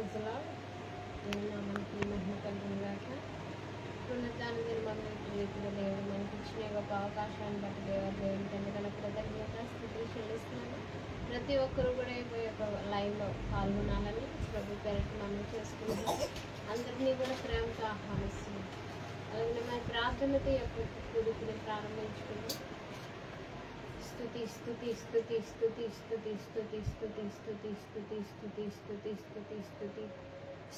ప్రజల మనకి మహిమ కలుగునుగాక. పునరుద్ధాన దినమందు రీతిలో దేవుడు మనకి ఇచ్చిన గొప్ప అవకాశాన్ని బట్టి దేవుని తండ్రి కృతజ్ఞత స్థితిని చెల్లిస్తున్నాను. ప్రతి ఒక్కరు కూడా ఈ యొక్క లైవ్లో పాల్గొనాలని ప్రభు పేరుకి మనం చేసుకుంటున్నాం. అందరినీ కూడా ప్రేమతో ఆహ్వానిస్తున్నాం. అలాగే మన ప్రార్థనతో యొక్క కూడికని ప్రారంభించుకుందాం. స్తుతి స్తుతి స్తుతి స్తుతి స్తుతి స్తుతి స్తుతి స్తుతి స్తుతి స్తుతి స్తుతి స్తుతి స్తుతి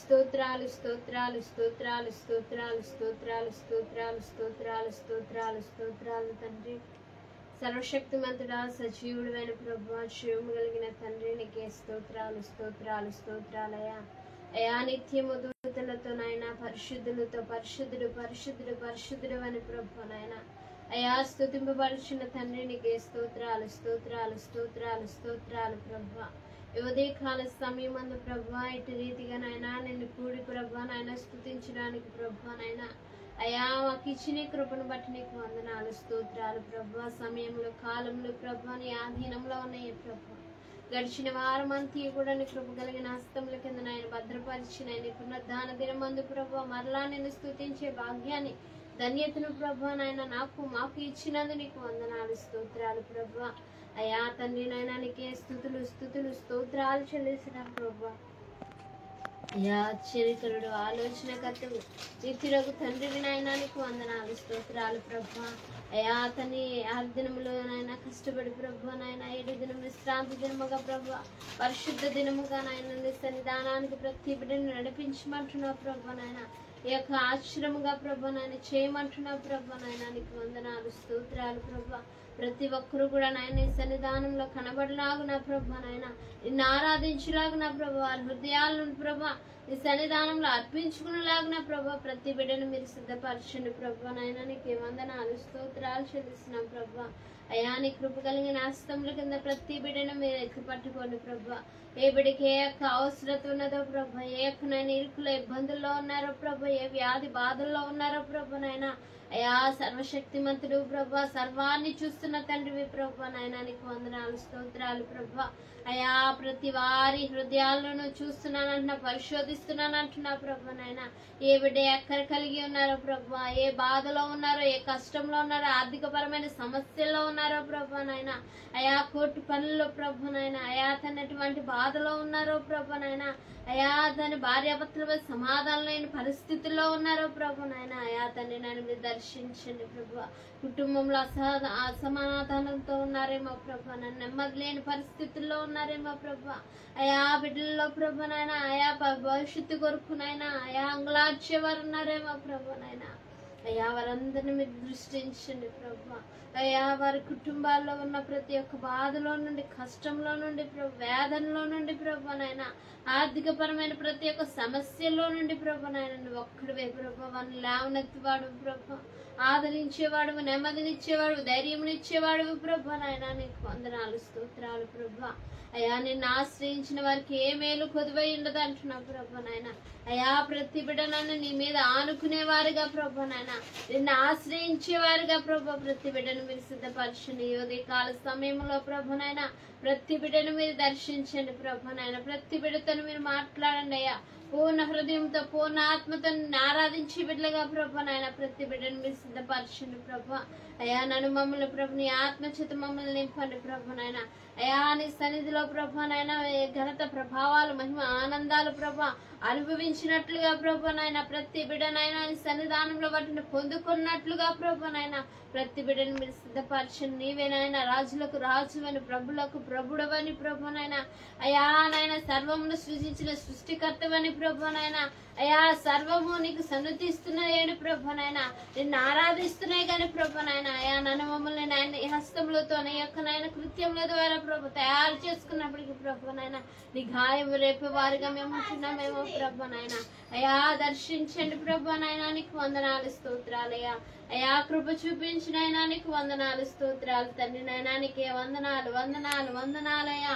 స్తోత్రాలు స్తోత్రాలు స్తోత్రాలు స్తోత్రాలు స్తోత్రాలు స్తోత్రాలు స్తోత్రాలు స్తోత్రాలు స్తోత్రాలు తండ్రి. సర్వశక్తిమంతుడా, సజీవుడైన ప్రభువా, జీవము కలిగిన తండ్రి, నీకే స్తోత్రాలు స్తోత్రాలు స్తోత్రాలయా. అయా నిత్యము దూతలతో నాయన పరిశుద్ధులతో పరిశుద్ధుడు పరిశుద్ధుడు పరిశుద్ధుడు అని ప్రభు నాయన అయా స్తుతింపబడుచున్న తండ్రి, నీకే స్తోత్రాలు స్తోత్రాలు స్తోత్రాలు స్తోత్రాలు ప్రభువా. ఉదయకాల సమయమందు ప్రభువా ఇటు రీతిగా నాయన నిన్ను కూడి ప్రభువా నాయన స్తుతించడానికి ప్రభువా నాయన అయా మాకు ఇచ్చిన కృపను బట్టి నీకు వందనాలు స్తోత్రాలు ప్రభువా. సమయంలో కాలంలో ప్రభువా నీ ఆధీనంలో ఉన్నాయి ప్రభువా. గడిచిన వారం అంతా కూడా నీ కృప కలిగిన హస్తముల కింద నాయన భద్రపరిచిన నీ పునరుద్ధాన దినమందు ప్రభువా మరలా నిన్ను స్తుతించే భాగ్యాన్ని ధన్యతను ప్రభువా నాయన మాకు ఇచ్చినందు నీకు వందనాలు స్తోత్రాలు ప్రభువా. అయా తండ్రి నాయన నీకే స్తుతులు స్తుతులు స్తోత్రాలు చెల్లిసిన ప్రభువా. అయా ఆశ్చర్యకరుడు ఆలోచనకర్తవు నిత్యులకు తండ్రి నాయన నీకు వందనాలు స్తోత్రాలు ప్రభువా. అయా అతని 6 దినములు నాయన కష్టపడి ప్రభువా నాయన 7 దినం విశ్రాంతి దినముగా ప్రభువా పరిశుద్ధ దినముగా నాయన నీ సన్నిధానానికి ప్రతి బిడ్డను నడిపించమంటున్నావు ప్రభువా నాయన. ఈ యొక్క ఆశ్రముగా ప్రభువా నాయన చేయమంటున్నావు ప్రభువా నాయన నీకు వందనాలు స్తోత్రాలు ప్రభువా. ప్రతి ఒక్కరు కూడా నాయన నీ సన్నిధానంలో కనబడలాగున ప్రభువా నాయన నిన్ను ఆరాధించలాగున ప్రభువా వారి హృదయాలను ప్రభువా నీ సన్నిధానంలో అర్పించుకునేలాగున ప్రభువా ప్రతి బిడ్డను మీరు సిద్ధపరచండి ప్రభువా నాయన నీకే వందనాలు స్తోత్రాలు చెల్లిస్తున్నాం ప్రభువా. అయా నీ కృప కలిగిన హస్తముల కింద ప్రతి బిడ్డను మీరు ఎత్తి పట్టుకోండి ప్రభువా. ఏ బిడ్డకి ఏ యొక్క అవసరత ఉన్నదో ప్రభా, ఏ యొక్క నైనా ఇరుకులో ఇబ్బందుల్లో ఉన్నారో ప్రభా, ఏ వ్యాధి బాధల్లో ఉన్నారో ప్రభా నాయన అయా సర్వశక్తిమంతుడు ప్రభా సర్వాన్ని చూస్తున్న తండ్రివి ప్రభా నాయన నీకు వందనాలు స్తోత్రాలు ప్రభా. అయా ప్రతి వారి హృదయాలను చూస్తున్నానంటున్నా పరిశోధిస్తున్నానంటున్నా ప్రభా నాయన ఏ బిడ్డ ఎక్కడ కలిగి ఉన్నారో ప్రభా, ఏ బాధలో ఉన్నారో ఏ కష్టంలో ఉన్నారో ఆర్థికపరమైన సమస్యల్లో ఉన్నారో ప్రభా నాయన అయా కోర్టు పనుల్లో ప్రభా నాయన అయా తనటువంటి బాధలో ఉన్నారో ప్రభా నాయన అయా తన భార్యాభర్తల సమాధానం లేని పరిస్థితుల్లో ఉన్నారో ప్రభు నాయన అయా తండ్రి నన్ను మీరు దర్శించండి ప్రభు. కుటుంబంలో అసమాధానంతో ఉన్నారేమో ప్రభు, నన్ను నెమ్మది లేని పరిస్థితుల్లో ఉన్నారేమో ప్రభు. అయా బిడ్డల్లో ప్రభు నాయన అయా భవిష్యత్తు కొరకు నాయన అయా అంగులార్చేవారు ఉన్నారేమో ప్రభు నాయన అయ్యా వారందరినీ మీరు దృష్టించండి ప్రభు. అయ్యా వారి కుటుంబాల్లో ఉన్న ప్రతి ఒక్క బాధలో నుండి కష్టంలో నుండి ప్రభు వేదనలో నుండి ప్రభు నాయన ఆర్థికపరమైన ప్రతి ఒక్క సమస్యల్లో నుండి ప్రభు నాయన నువ్వు ఒక్కడివే ప్రభు వారిని లేవనెత్తివాడు ప్రభు, ఆదరించేవాడు, నెమ్మదినిచ్చేవాడు, ధైర్యమునిచ్చేవాడు ప్రభు నాయన నీకు వందనాలు స్తోత్రాలు ప్రభు. అయా నిన్ను ఆశ్రయించిన వారికి ఏ మేలు కొదువై ఉండదు అంటున్నావు ప్రభు నాయన. అయా ప్రతి బిడ్డనన్ను నీ మీద ఆనుకునేవారుగా ప్రభు నాయన నిన్ను ఆశ్రయించేవారుగా ప్రభు ప్రతి బిడ్డను మీరు సిద్ధపరచండి. ఉదయ కాల సమయంలో ప్రభు నాయన ప్రతి బిడ్డను మీరు దర్శించండి ప్రభు నాయన. ప్రతి బిడ్డతో మీరు మాట్లాడండి అయ్యా. పూర్ణ హృదయంతో పూర్ణ ఆత్మతో ఆరాధించి బిడ్డలుగా ప్రభు నాయన ప్రతి బిడ్డను మీరు సిద్ధపరచండి ప్రభు. అయా నన్ను మమ్మల్ని ప్రభు నీ ఆత్మచేత మమ్మల్ని నింపండి ప్రభు నాయన. అయా నీ సన్నిధిలో ప్రభు నాయన ఘనత ప్రభావాలు మహిమ ఆనందాలు ప్రభు అనుభవించినట్లుగా ప్రభు నాయన ప్రతి బిడ్డనైనా నీ సన్నిధానంలో వాటిని పొందుకున్నట్లుగా ప్రభు నాయన ప్రతి బిడ్డను మీరు సిద్ధపరచండి. నీవేనైనా రాజులకు రాజువని ప్రభులకు ప్రభుడవని ప్రభు నాయన అయా నాయన సర్వమును సృజించిన సృష్టికర్తవని ప్రభు నాయన అయా సర్వము నీకు సన్నతిస్తున్నాయని ప్రభు నాయన నిన్ను ఆరాధిస్తున్నాయి కానీ ప్రభు నాయన అయా నన్ను మమ్మల్ని నాయన ఈ హస్తములతో నీ యొక్క నాయన కృత్యముల ద్వారా ప్రభు తయారు చేసుకున్నప్పటికీ ప్రభు నాయన నీ గాయం రేపే వారిగా మేము ఉంటున్నామేమో ప్రభు నాయన అయా దర్శించండి ప్రభు నాయన నీకు వందనాలు స్తోత్రాలయ్యా. అయా కృప చూపించిన అయినా నీకు వందనాలు స్తోత్రాలు తండ్రి నాయనా నీకే వందనాలు వందనాలు వందనాలయ్యా.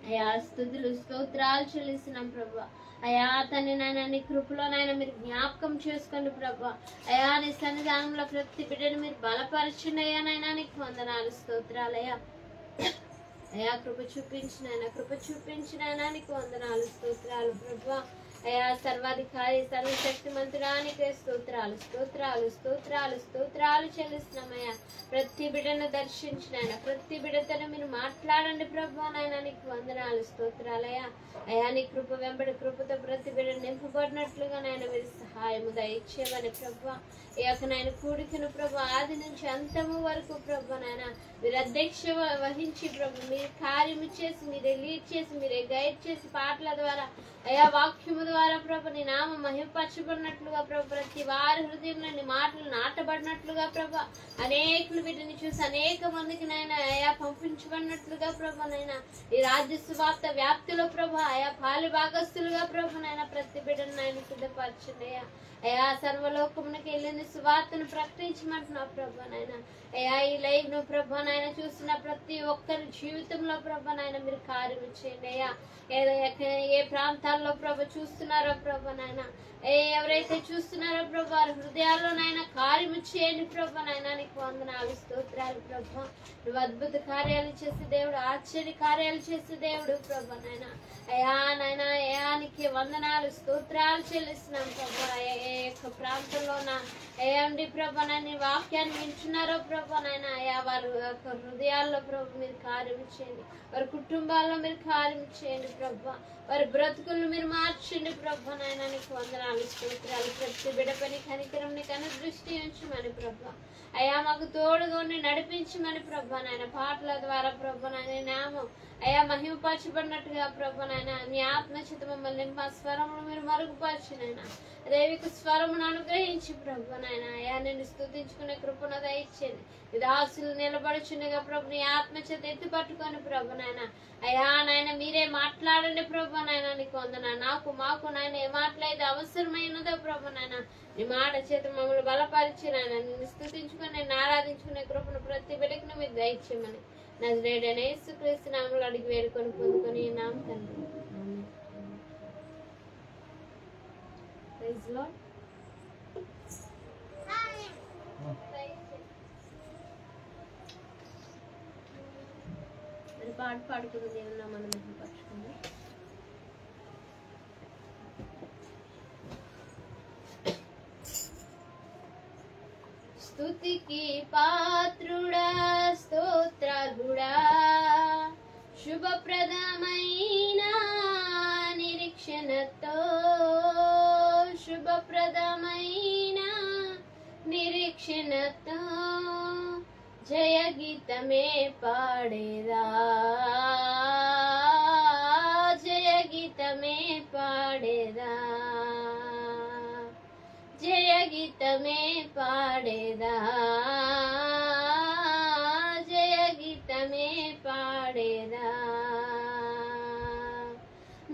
అయా స్తుతులు స్తోత్రాలు చెల్లిస్తున్నాం ప్రభు. అయా తండ్రి నాయన నీ కృపలోనైనా మీరు జ్ఞాపకం చేసుకోండి ప్రభు. అయా నీ సన్నిధానంలో ప్రతి బిడ్డను మీరు బలపరచండి అయ్యా నైనా నీకు వందనాలు స్తోత్రాలయ్యా. అయా కృప చూపించిన నీకు వందనాలు స్తోత్రాలు ప్రభువా. అయా సర్వాధికారి సర్వశక్తిమంతురానికే స్తోత్రాలు చెల్లిస్తున్నామయ్యా. ప్రతి బిడ్డను దర్శించిన ప్రతి బిడ్డతో మీరు మాట్లాడండి ప్రభా. నాయన నీకు వందనాలు స్తోత్రాలయ్యా. అయా నీ కృప వెంబడి కృపతో ప్రతి బిడ్డ నింపబడినట్లుగా నాయన మీరు సహాయము దయచేయమని ప్రభా. ఈ యొక్క నాయన కూడికను ప్రభు ఆది నుంచి అంతము వరకు ప్రభు నాయన మీరు అధ్యక్ష వహించి ప్రభు మీరు కార్యము చేసి మీరే లీడ్ చేసి మీరే గైడ్ చేసి పాటల ద్వారా అయా వాక్యము ద్వారా ప్రభు నీ నామ మహిమపరచబడినట్లుగా ప్రభు ప్రతి వారి హృదయంలో నీ మాటలు నాటబడినట్లుగా ప్రభు అనేకులు వీటిని చూసి అనేక మందికి నాయన అయా పంపించబడినట్లుగా ప్రభు నైనా ఈ రాజ్య సువార్త వ్యాప్తిలో ప్రభు అయా పాలి భాగస్తులుగా ప్రభు నైనా ప్రతి బిడ్డను నాయన సిద్ధపరచండి అయ్యా. అయా సర్వలోకమునకి వెళ్ళిన సువార్తను ప్రకటించమంటున్నావు ప్రభు నాయన. అయా ఈ లైవ్ ను ప్రభు నాయన చూస్తున్న ప్రతి ఒక్కరి జీవితంలో ప్రభు నాయన మీరు కార్యం చేయండి అయ్యా. ఏ ప్రాంతాల్లో ప్రభు చూస్తున్నారో ప్రభు నాయన ఎవరైతే చూస్తున్నారో ప్రభు వారి హృదయాల్లో నాయన కార్యము చేయండి ప్రభు నాయన నీకు వందనాలు స్తోత్రాలు ప్రభు. నువ్వు అద్భుత కార్యాలు చేసే దేవుడు, ఆశ్చర్య కార్యాలు చేసే దేవుడు ప్రభు నాయన. అయా నాయన అయానికి వందనాలు స్తోత్రాలు చెల్లిస్తున్నాం ప్రభు. ఏ యొక్క ప్రాంతంలో ఏమండి ప్రభు నాయన వాక్యాన్ని వింటున్నారో ప్రభు నాయన అయా వారి యొక్క హృదయాల్లో ప్రభు మీరు కార్యం చేయండి. వారి కుటుంబాల్లో మీరు కార్యం చేయండి ప్రభు. వారి బ్రతుకులను మీరు మార్చండి ప్రభు నాయన నీకు వందనాలు స్తోత్రాలు. ప్రతి బిడ్డ పని కనికరం నీకు దృష్టి ఉంచమని ప్రభు. అయా మాకు తోడుగా ఉండి నడిపించమని ప్రభు నాయన. పాటల ద్వారా ప్రభు నాయన నామం అయా మహిమపరచబడినట్టుగా ప్రభు నాయన నీ ఆత్మచేత మమ్మల్ని మా స్వరమును మీరు మరుగుపరచినైనా దైవిక స్వరమును అనుగ్రహించి ప్రభు నాయన అయా నేను స్తుతించుకునే కృపను దయచేది. ఇది ఆశలు నిలబడుచుండగా ప్రభు నీ ఆత్మచేత ఎత్తి పట్టుకొని ప్రభు నాయన అయా నాయన మీరే మాట్లాడండి ప్రభు నాయన నీకు వందనా. నాకు మాకు నాయన ఏ మాట్లాడేది అవసరమైనదో ప్రభు నాయన నీ మాట చేత మమ్మల్ని బలపరిచి నాయన నిన్ను స్తుతించుకొని నేను ఆరాధించుకునే కృపను ప్రతి బిడ్డకి మీరు దయచేయమని నజరేయుడైన యేసుక్రీస్తు నామములో అడిగి వేడుకొని పొందుకొని నామ తండ్రి. Praise lord. మరి పాట పాడుకున్న దేవుని నామాన్ని మహిమపరచుకుందాం. స్తుతికి పాత్రుడా స్తోత్రార్హుడా శుభప్రదమైన నిరీక్షణతో నిరీక్షణతో జయ గీతమే పాడేదా జయ గీతమే పాడేదా జయ గీతమే పాడేదా జయ గీతమే పాడేదా.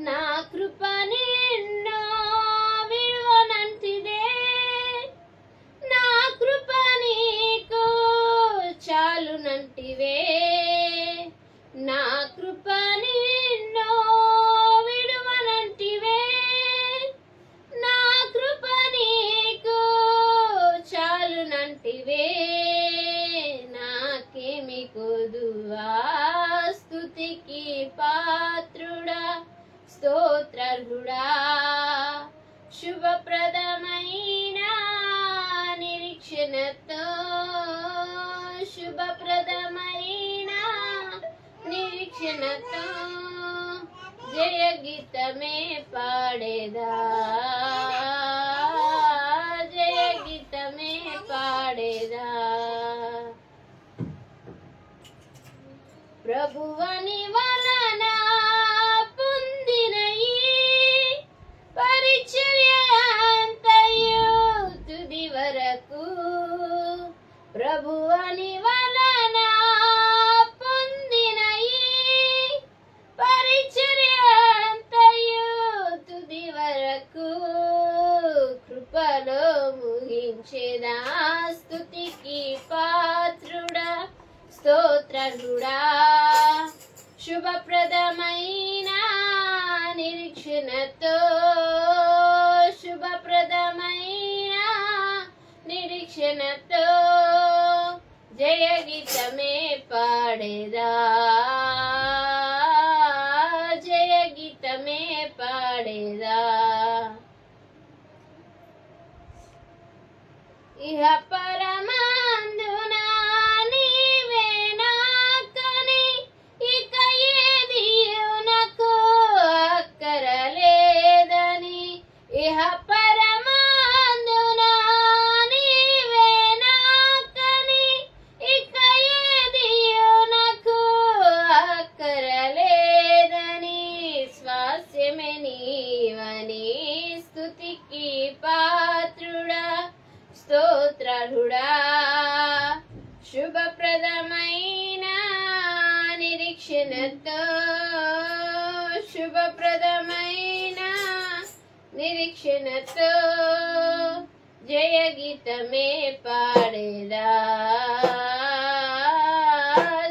నా కృప నిన్నో విడువనంటిదే నా కృప నీకు చాలునంటివే నా కృప నిన్నో విడువనంటివే నా కృప నీకు చాలునంటివే నాకేమి కొదువా స్తుతికి పాత్రుడా స్తోత్రార్హుడా శుభప్రదమైన నిరీక్షణతో శుభప్రదమైన నిరీక్షణతో జయ గీతమే పాడేదా జయ గీతమే పాడేదా. ప్రభువని వలన పొందిన ఈ పరిచర్య అంతయు తుది వరకు ప్రభువని వలన పొందిన ఈ పరిచర్య అంతయు తుది వరకు కృపలో ముగించేదా స్తుతికి పాత్రుడా స్తోత్రార్హుడా శుభప్రదమైన నిరీక్షణతో శుభప్రదమైన నిరీక్షణతో జయ గీతమే పాడేదా పాడేదా ఇహ పరమాందునా నీవే నాకని ఇక ఏదియు నాకు అక్కరలేదని ఇహ పరమాందునా నీవే నాకని ఇక ఏదియు నాకు అక్కరలేదని స్వాస్యమే నీవని స్తుతికి పాత్రుడా స్తోత్రుడా శుభప్రదమైన నిరీక్షణతో శుభప్రదమైన నిరీక్షణతో జయ గీతమే పాడేదా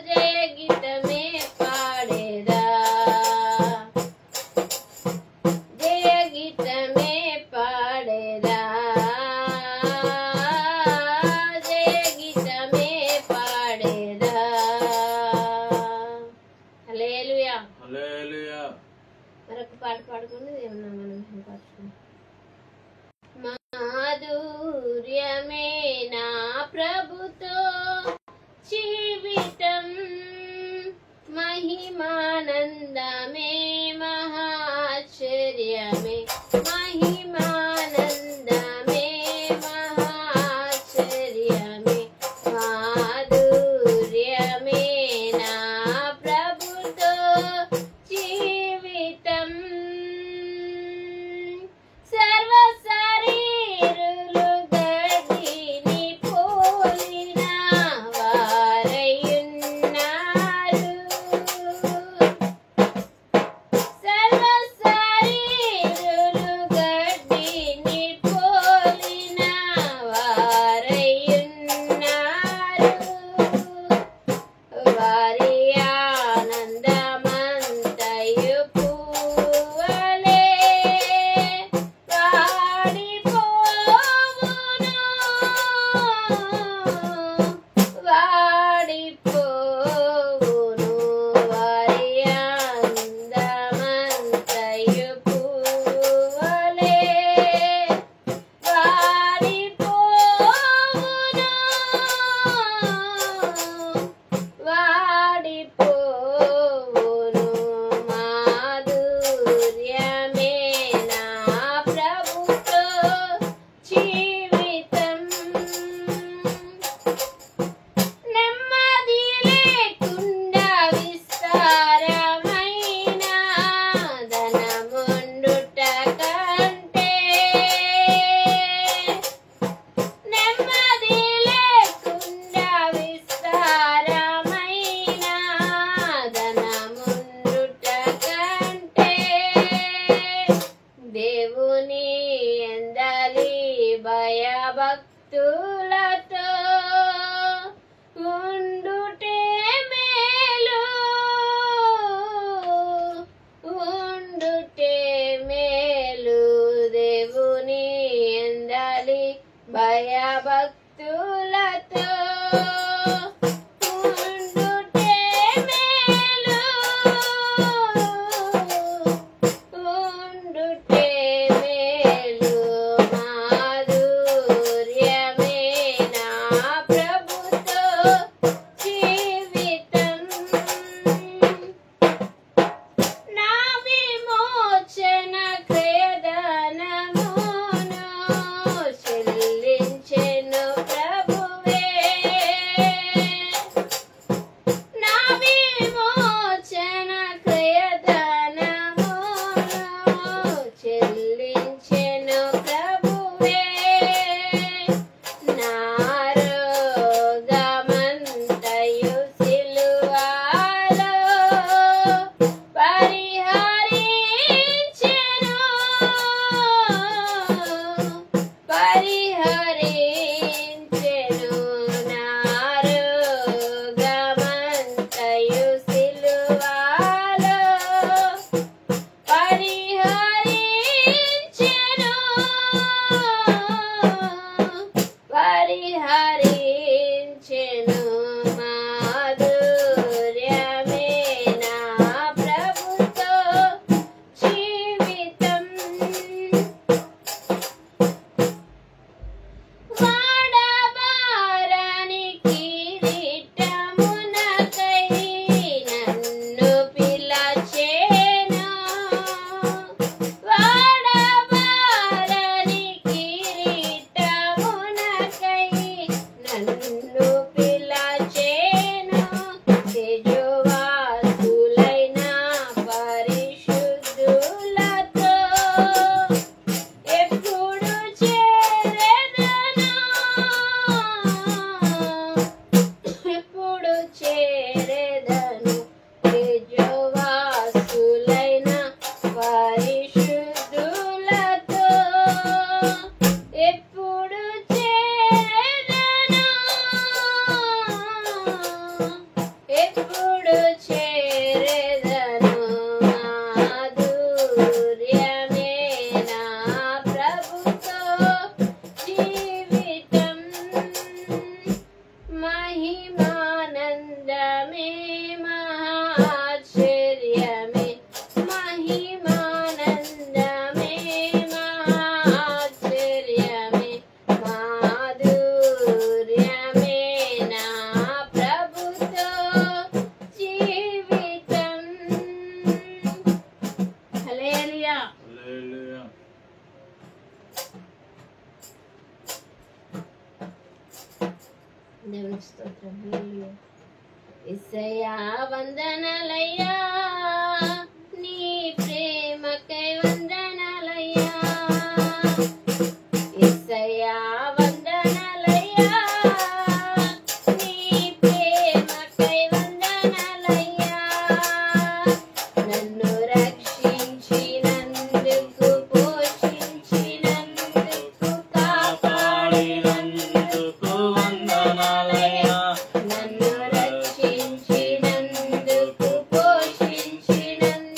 జయ గీతమే పాడేదా జయ గీతమే పాడేదా మరొక పాట పాడుకుని దేవుని నామాన్ని మహిమపరచుకుందాం. మాధుర్యమే నా ప్రభుతో జీవితం మహిమానందమే మహాశ్చర్యమే మహిమానందమే మహాశ్చర్యమే మాధుర్యమే నా ప్రభుతో జీవితం సర్వ శరీరులు గడ్డిని పోలిన వారయున్నారు సర్వ శరీరులు గడ్డిని పోలిన వారయున్నారు వారి ఆనందమంతయు పువ్వలే వాడిపోవును వారి ఆనందమంతయు పువ్వలే వాడిపోవును వాడిపోవును మాధుర్యమే నా ప్రభుతో జీవితం నెమ్మది లేకుండా విస్తారమైన ధనముండుట కంటే నెమ్మది లేకుండా విస్తారమైన ధనముండుట కంటే దేవుని ఎందలి భయభక్తులతో ఉండుటే మేలు ఉండుటే మేలు దేవుని ఎందలి భయభక్తులతో ఉండుటే మేలు ఉండుటే మేలు మాధుర్యమే నా ప్రభుతో జీవితం నా విమోచన క్రయధనమును చెల్లించెను పరిశుద్ధులతో ఎప్పుడు చేరను, ఎప్పుడు చేరెదను. మాధుర్యమే నా ప్రభుతో జీవితం, మహిమానందమే మహాశ్చర్యమే, మహిమానందమే మహాశ్చర్యమే. మాధుర్యమే నా ప్రభుతో జీవితం. హల్లెలూయా. దేవునికి స్తోత్రం. హల్లెలూయా. యేసయ్యా వందనాలయ్యా, నీ ప్రేమకై వందనాలయ్యా. యేసయ్యా వందనాలయ్యా, నీ ప్రేమకై వందనాలయ్యా. నన్ను రక్షించినందుకు, పోషించినందుకు, కాపాడినందుకు వందనాలయ్యా. నన్ను రక్షించినందుకు, పోషించినందుకు,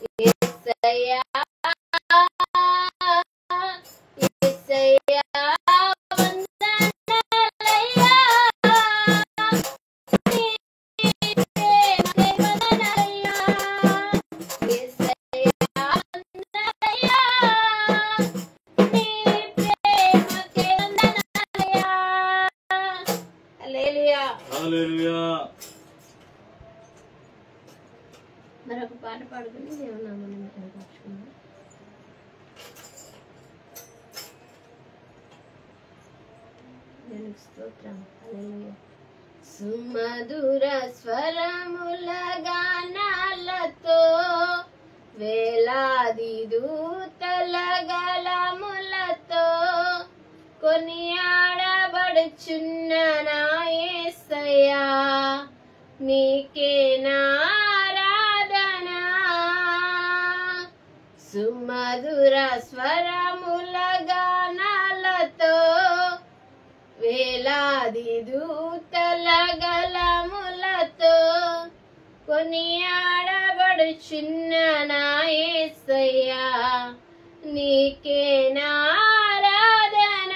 యేసయ్యా యేసయ్యా వందనాలయ్యా నీ ప్రేమకై వందనాలయ్యా యేసయ్యా వందనాలయ్యా నీ ప్రేమకై వందనాలయ్యా హల్లెలూయా హల్లెలూయా. మరొక పాట పాడుకుని దేవుని నామాన్ని మహిమపరచుకుందాం. దేవునికి స్తోత్రం. హల్లెలూయా. సుమధుర స్వరముల గానాలతో వేలాది దూతల గళములతో కొనియాడబడుచున్న నా యేసయ్యా నీకే నారాధన సుమధుర స్వరముల గానాలతో వేలాది దూతల గళములతో కొనియాడబడుచున్న నా యేసయ్యా నీకే నారాధన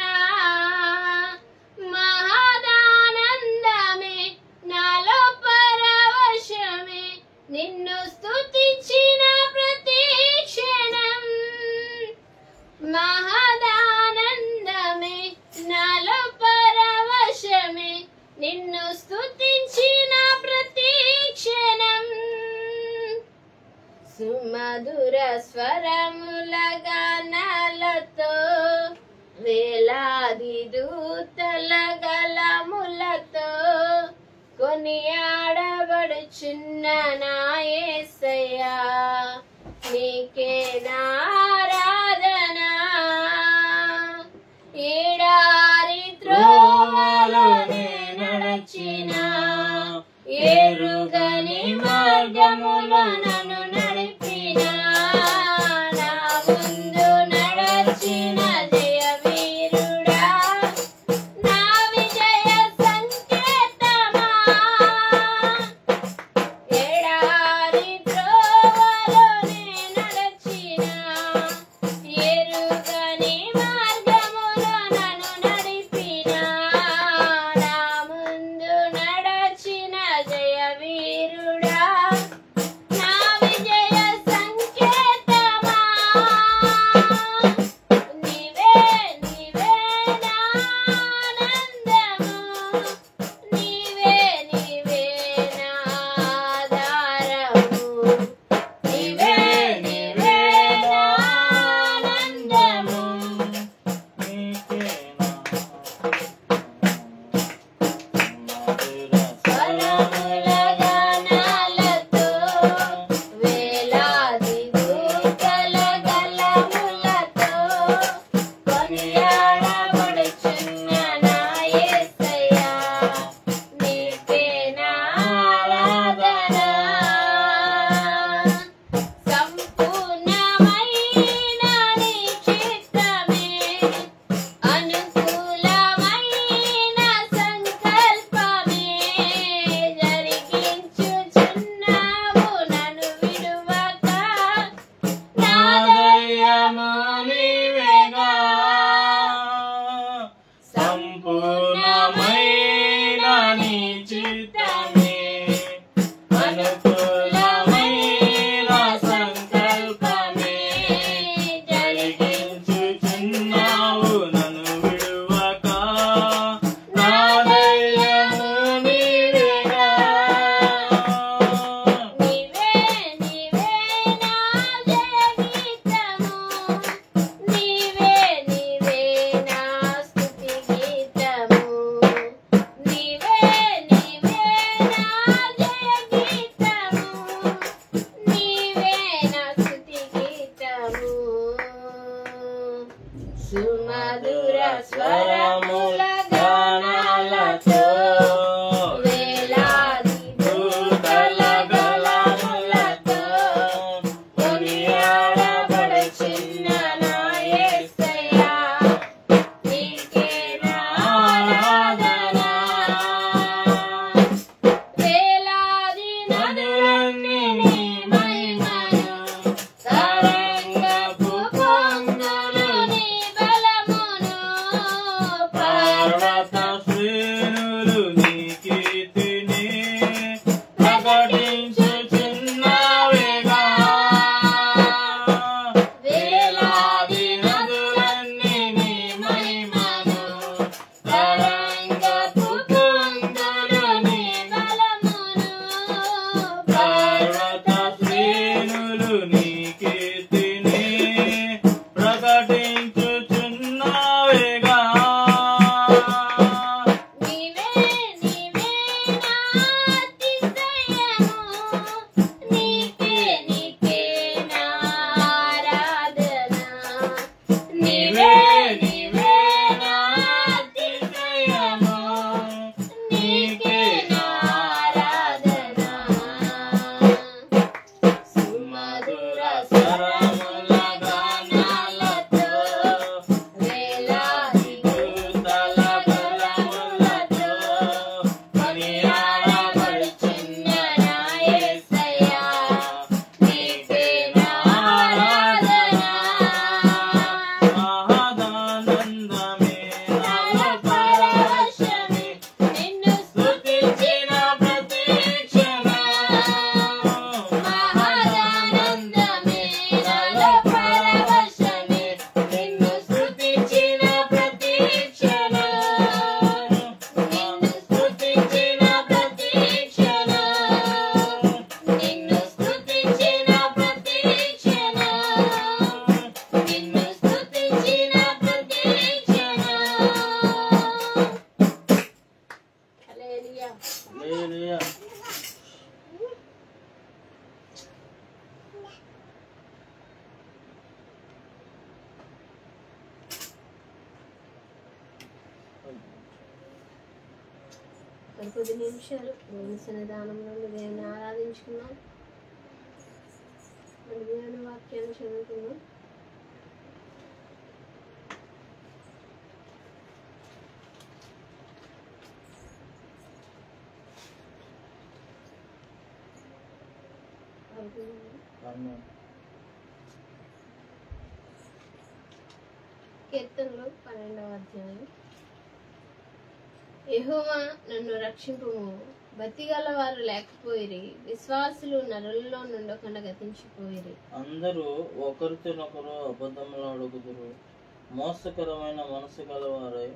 మహదానందమే నాలో పరవశమే నిన్ను స్తుతించిన ప్రతి క్షణం మహదానందమే నాలో పరవశమే నిన్ను స్తుతించిన ప్రతి క్షణం సుమధుర స్వరముల గానాలతో వేలాది దూతల గళములతో కొనియాడబడుచున్న నా యేసయ్యా నీకే నారాధన ఎడారి త్రోవలోనే నడచిన ఎరుగని మార్గములో నన్ను నడిపిన నా ముందు నడచిన జయ వీరుడా నా విజయ సంకేతమా ఎడారి త్రోవలోనే నడచిన నీ కీర్తిని ప్రకటించుచున్నావేగా. కొద్ది నిమిషాలు దేవుని సన్నిధానంలో దేవుని ఆరాధించుకున్నాం. దేవుని వాక్యాన్ని చదువుకున్నాం. కీర్తనలు 12వ అధ్యాయం. యెహోవా నన్ను రక్షింపుము, భక్తిగల వారు లేకపోయిరి, విశ్వాసులు నరులలో నుండకుండా గతించిపోయిరి. అందరూ ఒకరితోనొకరు అబద్ధములాడుదురు, మోసకరమైన మనసు గలవారై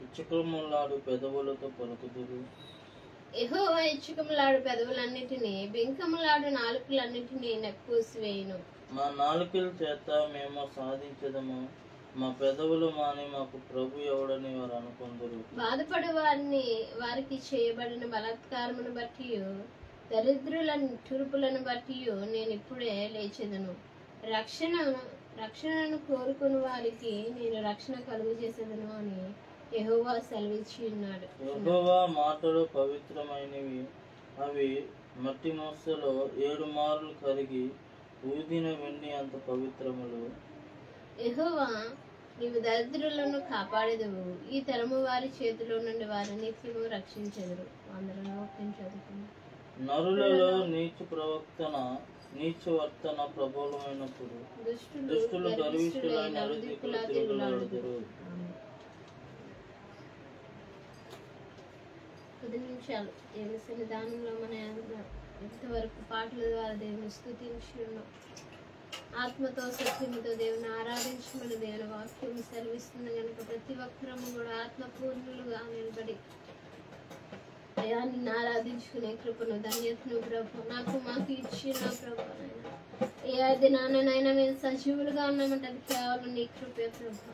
ఇచ్చకములాడు పెదవులతో పలుకుదురు. యెహోవా ఇచ్చకములాడు పెదవులన్నిటినీ, బింకములాడు నాలుకలన్నిటినీ నెప్పూసివేయును. మా నాలుకల చేత మేము సాధించదము, మా పెదవులు మాని మాకు ప్రభు ఎవడని వారు అనుకుందరు. బాధపడు వారికి చేయబడిన బలాత్కారమును బట్టి, దరిద్రుల నిట్టూర్పులను బట్టి నేను ఇప్పుడే లేచెదను. రక్షణను కోరుకుని వారికి నేను రక్షణ కలుగు చేసేదను అని యెహోవా సెలవిచ్చి ఉన్నాడు. యెహోవా మాటలు పవిత్రమైనవి, అవి మట్టి మూసలో 7 మార్లు కరిగి ఊదిన వెండి అంత పవిత్రములు. యెహోవా నీవు దరిద్రులను కాపాడేదవు, ఈ తరము వారి చేతిలో నుండి వారిని నిత్యము రక్షించెదరు. అందరం చదువుకున్నాం. నరులలో నీచ వర్తన ప్రబలమైనప్పుడు దుష్టులు గర్విష్ఠులై నలుదిక్కులా తిరుగులాడుదురు. 10 నిమిషాలు దేవుని సన్నిధానంలో మన ఇంతవరకు పాటల ద్వారా దేవుని స్తుతించి ఉన్నాం. ఆత్మతో సత్యముతో దేవుని ఆరాధించమని దేవుని వాక్యం సెలవిస్తుంది కనుక ప్రతి ఒక్కరము కూడా ఆత్మపూర్ణులుగా నిలబడి అయ్యా నిన్ను ఆరాధించుకునే కృపను ధన్యతను ప్రభు మాకు ఇచ్చిన ప్రభు అయ్యా అది నాన్ననైనా మేము సజీవులుగా ఉన్నామంటే అది కేవలం నీ కృపే ప్రభు.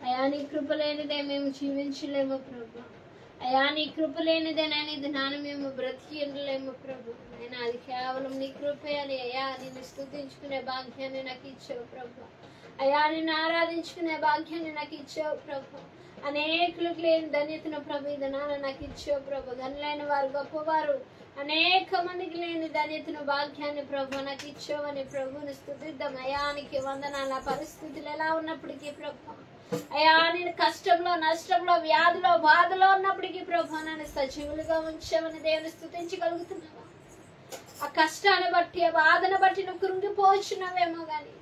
అయ్యా నీ కృప లేనిదే మేము జీవించలేము ప్రభు. అయ్యా నీ కృప లేనిదేనైనా ఇది నాన్న మేము బ్రతికిండలేము ప్రభు. అయినా అది కేవలం నీ కృపే అని అయ్యా నిన్ను స్తుతించుకునే భాగ్యాన్ని నాకు ఇచ్చావు ప్రభు. అయ్యా నిన్ను ఆరాధించుకునే భాగ్యాన్ని నాకు ఇచ్చావు ప్రభు. అనేకులకు లేని ధన్యతను ప్రభు ఇది నాన్న నాకు ఇచ్చావు ప్రభు. ధనులైన వారు గొప్పవారు అనేక మందికి లేని ధన్యతను భాగ్యాన్ని ప్రభు నాకు ఇచ్చావని ప్రభుని స్తుతిద్దాం. అయానికి వందనాల పరిస్థితులు ఎలా ఉన్నప్పటికీ ప్రభు అయ్యా నేను కష్టంలో నష్టంలో వ్యాధిలో బాధలో ఉన్నప్పటికీ ప్రభు నన్ను సజీవులుగా ఉంచావని దేవుని స్తుతించగలుగుతున్నావా? ఆ కష్టాన్ని బట్టి ఆ బాధను బట్టి నువ్వు కృంగిపోవచ్చున్నావేమో గాని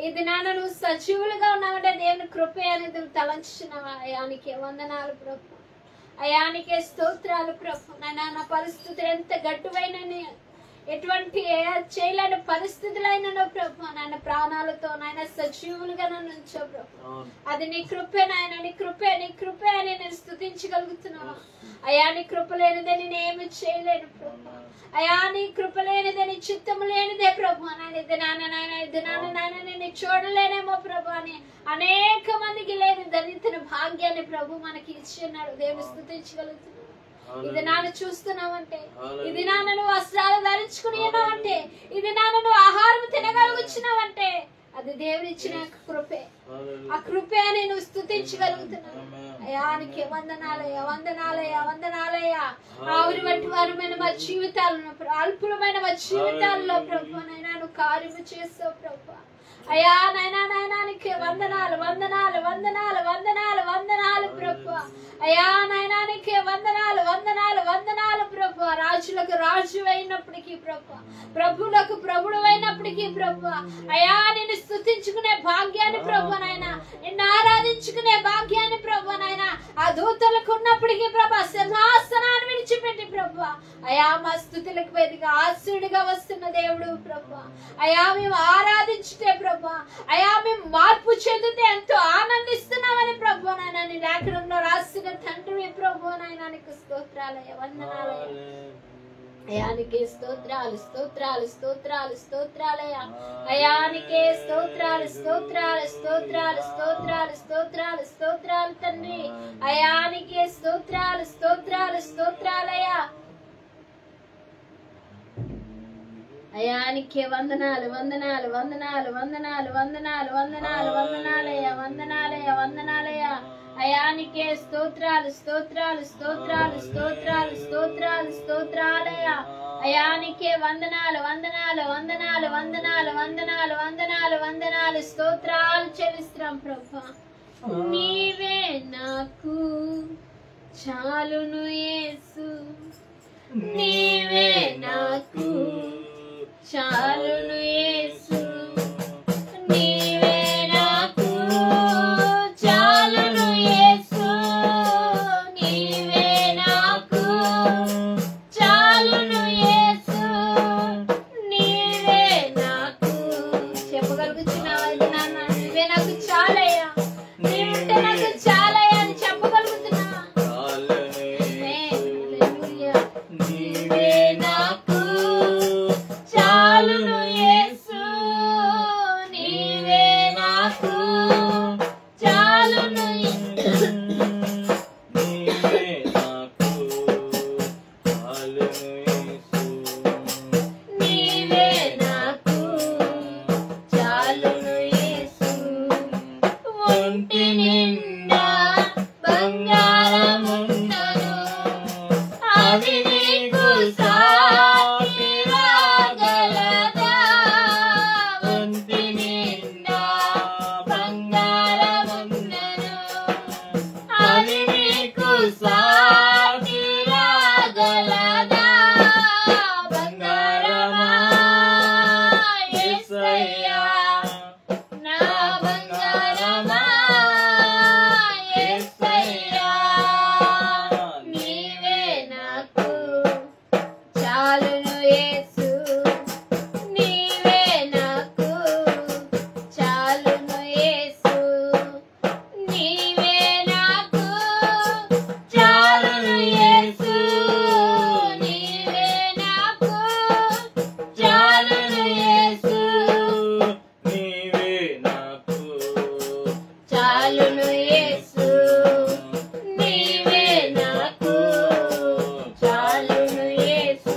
ఇది నాన్న నువ్వు సజీవులుగా ఉన్నావంటే దేవుని కృపే అనేది నువ్వు తలంచున్నావా? అయానికి వందనాలు ప్రభు. అయానికే స్తోత్రాలు ప్రభు. నా పరిస్థితులు ఎంత గట్టువైనని ఎటువంటి చేయలేని పరిస్థితులైనా ప్రభు నాయన ప్రాణాలతో నాయన సజీవులుగా నన్ను ఉంచో ప్రభు. అది నీ కృపే నాయన, నీ కృపే అని నేను స్తుతించగలుగుతున్నాను. అయ్యా నీ కృప లేనిదే నేనేమి చేయలేను ప్రభు. అయ్యా నీ కృప లేనిదే, నీ చిత్తము లేనిదే ప్రభు నాయన. ఇది నాన్న నేను చూడలేనేమో ప్రభు అని అనేక మందికి లేని దళితుల భాగ్యాన్ని ప్రభు మనకి ఇచ్చిన్నాడు. దేవుని స్తుతించగలుగుతున్నాను. ఇది నాన్న చూస్తున్నావంటే, ఇది నాన్న నువ్వు వస్త్రాలు ధరించుకుని ఉన్నావంటే, ఇది నాన్న నువ్వు ఆహారం తినగలుగుతున్నావంటే అది దేవుడిచ్చిన కృపే. ఆ కృపే నేను స్తుతించగలుగుతున్నాను. అయానికి వందనాలయ్యా, వందనాలయ్యా, వందనాలయ్యా. ఆవిరి వంటి వారమైన మా జీవితాలను, అల్పులమైన మా జీవితాల్లో ప్రభు నైనా నువ్వు కార్యము చేస్తావు ప్రభు. అయ్యా నైనానికి వందనాలు, వందనాలు, వందనాలు, వందనాలు, వందనాలు ప్రభు. అయ్యా నైనానికి వందనాలు, వందనాలు, వందనాలు ప్రభు. రాజులకు రాజు అయినప్పటికీ ప్రభు, ప్రభువులకు ప్రభుడు అయినప్పటికీ ప్రభు, అయ్యా నిన్ను స్తుతించుకునే భాగ్యాన్ని ప్రభు నాయన, నిన్ను ఆరాధించుకునే భాగ్యాన్ని ప్రభు నాయన ఆ దూతలకు ఉన్నప్పటికీ ప్రభు సింహాసనాన్ని విడిచిపెట్టి ప్రభు అయ్యా మా స్తుతులకు వేదిక ఆశీడుగా వస్తున్న దేవుడు ప్రభు. అయ్యా మేము ఆరాధించుటే ప్రభు, అయ్యా మేము మార్పు చెందితే ఎంతో ఆనందిస్తున్నామని ప్రభు నాయన నీ లేఖనంలో రాసిన తండ్రి ప్రభు నాయన నీకు స్తోత్రాలయ్యా, వందనాలయ్యా. అయానికే స్తోత్రాలు, స్తోత్రాలు, స్తోత్రాలు, స్తోత్రాలయ్యా. అయానికే స్తోత్రాలు, స్తోత్రాలు, స్తోత్రాలు, స్తోత్రాలు, స్తోత్రాలు, స్తోత్రాలు తండ్రి. అయానికే స్తోత్రాలు, స్తోత్రాలు, స్తోత్రాలయ్యా. అయానికే వందనాలు, వందనాలు, వందనాలు, వందనాలు, వందనాలు, వందనాలు, వందనాలయ్యా, వందనాలయ్యా, వందనాలయ్యా. అయానికే స్తోత్రాలు, స్తోత్రాలు, స్తోత్రాలు, స్తోత్రాలు, స్తోత్రాలు, స్తోత్రాలయ్యా. అయానికే వందనాలు, వందనాలు, వందనాలు, వందనాలు, వందనాలు, వందనాలు, వందనాలు, స్తోత్రాలు చెల్లిస్తున్నాం ప్రభా. నీవే నాకు చాలును యేసు, నీవే నాకు చాలును యేసు, నీవే నాకు చాలును యేసు, నీవే నాకు చాలును యేసు, నీవే నాకు. చెప్పగలుగుతున్నావా ఇది నాన్న? నీవే నాకు చాలయ్యా, నీవుంటే నాకు చాలయ్యా అని చెప్పగలుగుతున్నావా? నీవే నాకు చాలును యేసు, నీవే నాకు చాలును యేసు, నీవే నాకు చాలును యేసు, నీవే నాకు చాలును యేసు. ఒంటి నిండా బంగారమున్నను అది నీకు సాటి రాగలదా? ఒంటి నిండా బంగారమున్నను అది నీకు సాటి రాగలదా? బంగారమా యేసయ్యా, నా బంగారమా యేసయ్యా, నీవే నాకు చాలును యేసు, నీవే నాకు చాలును యేసు, నీవే నాకు చాలును యేసు, నీవే నాకు చాలును యేసు, నీవే నాకు చాలును యేసు, నీవే నాకు చాలును యేసు.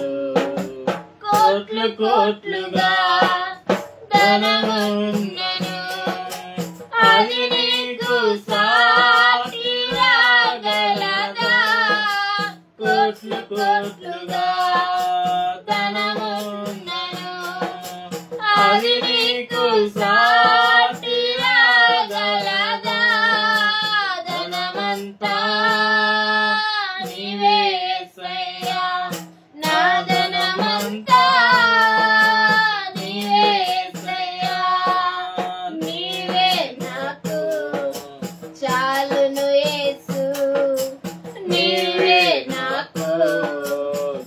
కోట్లు కోట్లుగా ధనమున్నను అది నీకు సాటి రాగలదా? కోట్లు కోట్లుగా ధనమున్నను అది నీకు సాటి రాగలదా? ధనమంతా నీవే యేసయ్యా, నా ధనమంతా నీవే యేసయ్యా, నీవే నాకు చాలును యేసు, నీవే నాకు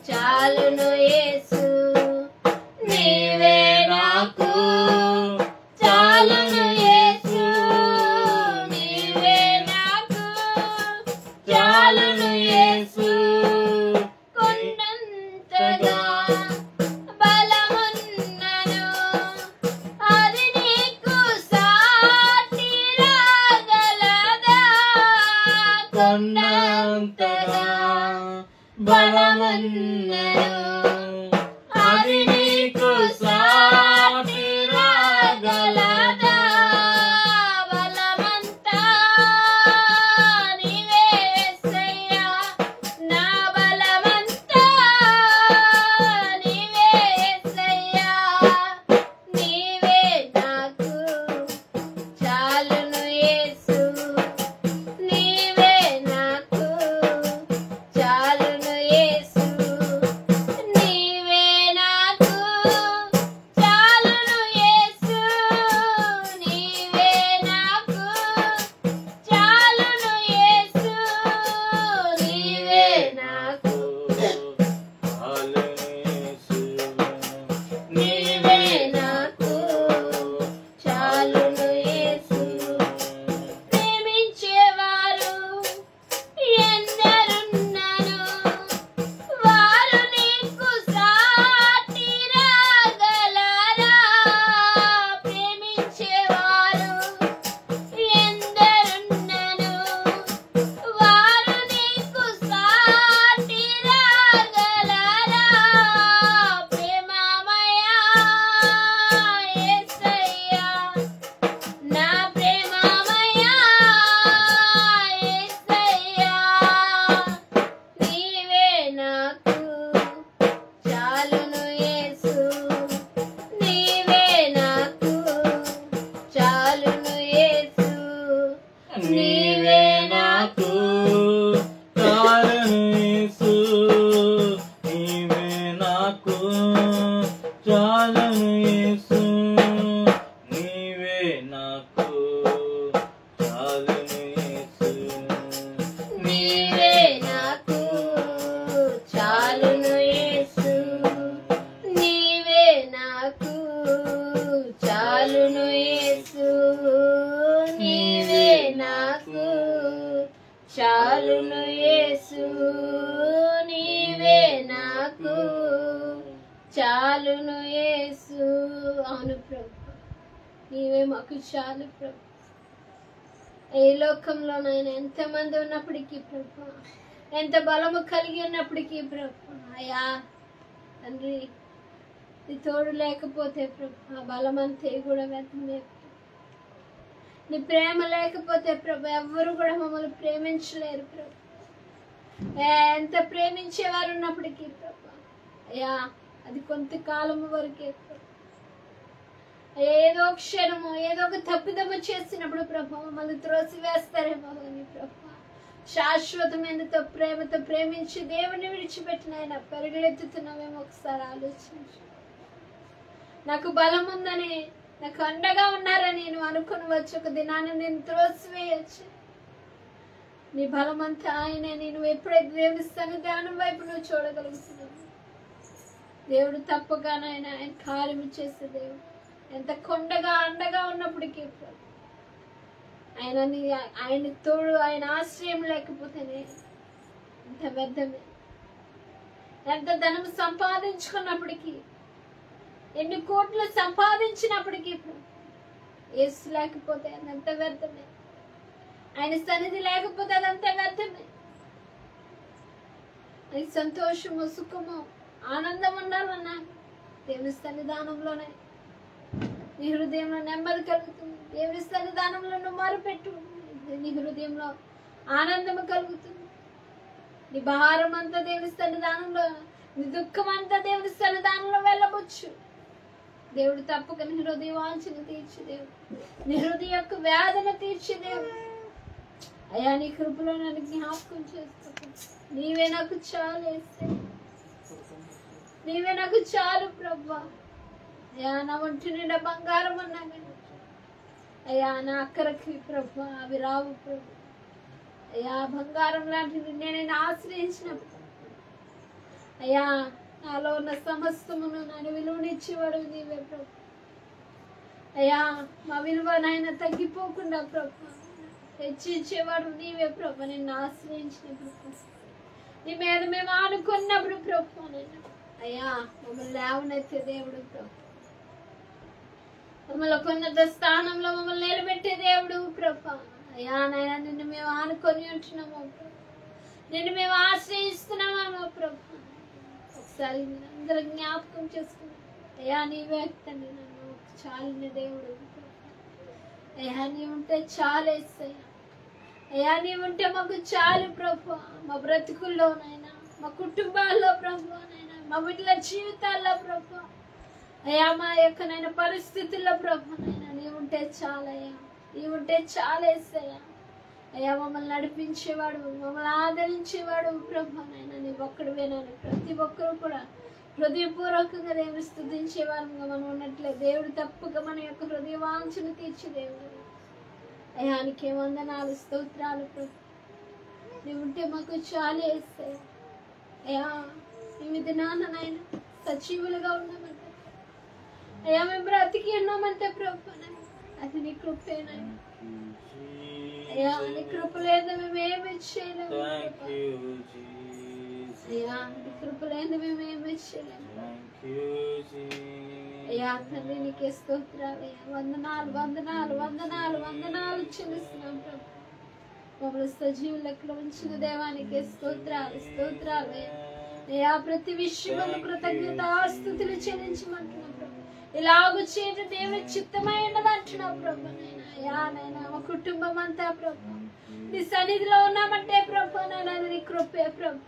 చాలును యేసు, బలమున్నను అది నీకు సాటి రాగలదా బలమంతా నీవే యేసయ్యా నా బలమంతా నీవే యేసయ్యా నీవే నాకు చాలును యేసు నీవే నాకు చాలును యేసు నీవే నాకు చాలును యేసు నీవే నాకు చాలును యేసు నీవే నాకు నీవే నాకు చాలును యేసు ప్రేమించేవారు ఎందరున్నను వారు నీకు సాటి రాగలరా ప్రేమించేవారు ఎందరున్నను వారు నీకు సాటి రాగలరా ప్రేమమయా యేసయ్యా నా ప్రేమమయా యేసయ్యా నీవే నాకు చాలును యేసు నీవే నాకు చాలును యేసు నీవే నాకు చాలును యేసు నీవే నాకు చాలును యేసు నీవే నాకు చాలును యేసు నీవే నాకు చాలును యేసు నీవే నాకు చాలును యేసు నీవే నాకు చాలును యేసు నీవే నాకు చాలును యేసు అవును ప్రభు నీవే మాకు చాలు ప్రభు ఏ లోకంలోనైనా ఎంతమంది ఉన్నప్పటికీ ప్రభు ఎంత బలము కలిగి ఉన్నప్పటికీ ప్రభు అయ్యా తండ్రి నీ తోడు లేకపోతే ప్రభు ఆ బలం అంతే కూడా వ్యర్థమే నీ ప్రేమ లేకపోతే ప్రభు ఎవ్వరు కూడా మమ్మల్ని ప్రేమించలేరు ప్రభు ఎంత ప్రేమించేవారు ఉన్నప్పటికీ ప్రభు అయ్యా అది కొంతకాలము వరకే ప్రభు ఏదో క్షణము ఏదో ఒక తప్పిదము చేసినప్పుడు ప్రభు మమ్మల్ని త్రోసివేస్తారేమో అని ప్రభు శాశ్వతమైనతో ప్రేమతో ప్రేమించి దేవుని విడిచిపెట్టిన ఆయన పెరుగులెత్తుతున్నామేమో ఒకసారి ఆలోచించు నాకు బలం ఉందని నాకు అండగా ఉన్నారని నువ్వు అనుకుని వచ్చి ఒక దినాన్ని నేను త్రోసివేయచ్చు నీ బలమంతా ఆయనే నువ్వు ఎప్పుడైతే దేవుని సన్నిధానం వైపు నువ్వు చూడగలుగుతున్నావు దేవుడు తప్పగానైనా ఆయన కార్యము చేసే దేవుడు ఎంత కొండగా అండగా ఉన్నప్పటికీ ఆయన తోడు ఆయన ఆశ్రయం లేకపోతేనే ఎంత వ్యర్థమే ఎంత ధనం సంపాదించుకున్నప్పటికీ ఎన్ని కోట్లు సంపాదించినప్పటికీ యేసు లేకపోతే అదంత వ్యర్థమే ఆయన సన్నిధి లేకపోతే అదంతా వ్యర్థమే ఆయన సంతోషము సుఖము ఆనందం ఉండాలన్నా దేవుని సన్నిధానంలోనే నీ హృదయంలో నెమ్మది కలుగుతుంది దేవుని సన్నిధానంలో నువ్వు మొరపెట్టు నీ హృదయంలో ఆనందము కలుగుతుంది నీ భారం అంతా దేవుని సన్నిధానంలో నీ దుఃఖం అంతా దేవుని సన్నిధానంలో వెళ్ళవచ్చు దేవుడు తప్పక నీ హృదయ వాంఛను తీర్చి దేవుడు నీ హృదయ యొక్క వేదన తీర్చి దేవుడు అయ్యా నీ కృపలో నన్ను జ్ఞాపకం చేసుకో నీవే నాకు చాలు నీవే నాకు చాలు ప్రభా అయ్యా నా ఒంటి నిండా బంగారం అన్నా కానీ అయ్యా నా అక్కరకి ప్రభా అవి రావు ప్రభు అయ్యా బంగారం లాంటివి నేను ఆశ్రయించినప్పుడు అయ్యా నాలో ఉన్న సమస్తమును నన్ను విలువనిచ్చేవాడు నీవే ప్రభు అయ్యా మా విలువ నాయన తగ్గిపోకుండా ప్రభు హెచ్చించేవాడు నీవే ప్రభు నిన్ను ఆశ్రయించినప్పుడు నీ మీద మేము ఆనుకున్నప్పుడు ప్రభు నేను అయ్యా మమ్మల్ని లేవనెత్తే దేవుడు ప్రభు మమ్మల్ని ఉన్నత స్థానంలో మమ్మల్ని నిలబెట్టే దేవుడు ప్రభు అయ్యా నాయన నిన్ను మేము ఆనుకొని ఉంటున్నాము ప్రభు నిన్ను మేము ఆశ్రయిస్తున్నాము ప్రభు ఒకసారి అందరం జ్ఞాపకం చేసుకున్నాం. అయ్యా నీవే తండ్రి, నన్ను చాలిన దేవుడు. అయ్యా నీ ఉంటే చాలేసయ్యా. అయ్యా నీ ఉంటే మాకు చాలు ప్రభు. మా బ్రతుకుల్లోనైనా, మా కుటుంబాల్లో ప్రభు, నైనా మా బిడ్డల జీవితాల్లో ప్రభు, అయ్యా మా యొక్క నైనా పరిస్థితుల్లో ప్రభు, నైనా నీ ఉంటే చాలయ్యా. నీ ఉంటే చాలేసయ్యా. అయ్యా మమ్మల్ని నడిపించేవాడు, మమ్మల్ని ఆదరించేవాడు ప్రభు, నైనా నీ ఒక్కడివేనని ప్రతి ఒక్కరూ కూడా హృదయపూర్వకంగా దేవుని స్తుతించేవారుగా మనం ఉన్నట్లే దేవుడు తప్పక మన యొక్క హృదయ వాంఛను తీర్చి దేవుడు. అయ్యా నీకే వందనాలు, స్తోత్రాలు ప్రభు. నీవు ఉంటే మాకు చాలే వేస్తాయి. అయ్యా ఈ దినాన్ననైనా సజీవులుగా ఉన్నామంటే, అయ్యా మేము బ్రతికి ఉన్నామంటే ప్రభు, అది నీ కృపేనైనా. అయ్యా నీ కృప లేదా మేము ఏమి చేయలేము. అయ్యా నీ కృప లేదా మేము ఏమి చేయలేము. అయ్యా తండ్రి నీకే స్తోత్రాలు. అయ్యా వందనాలు వందనాలు వందనాలు వందనాలు చెల్లిస్తున్నాం ప్రభు. మమ్మల్ని సజీవ లెక్కలో ఉంచిన దేవానికి స్తోత్రాలు స్తోత్రాలు. అయ్యా ప్రతి విషయంలో కృతజ్ఞతాస్తుతులు చెల్లించమంటున్నాం ప్రభు. ఇలాగ చేయడం దేవుని చిత్తమై ఉన్నది అంటున్నావు ప్రభు. అయ్యా నైనా మా కుటుంబం అంతా ప్రభు నీ సన్నిధిలో ఉన్నామంటే ప్రభు, నైనా నీ కృపే ప్రభు.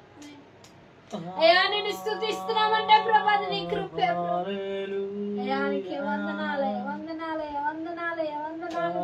అయ్యా నేను స్తుతిస్తున్నామంటే ప్రభు, అది నీ కృపే ప్రభు. అయ్యా నీకే వందనాలయ వందనాలయ వందనాలయ వందనాలు.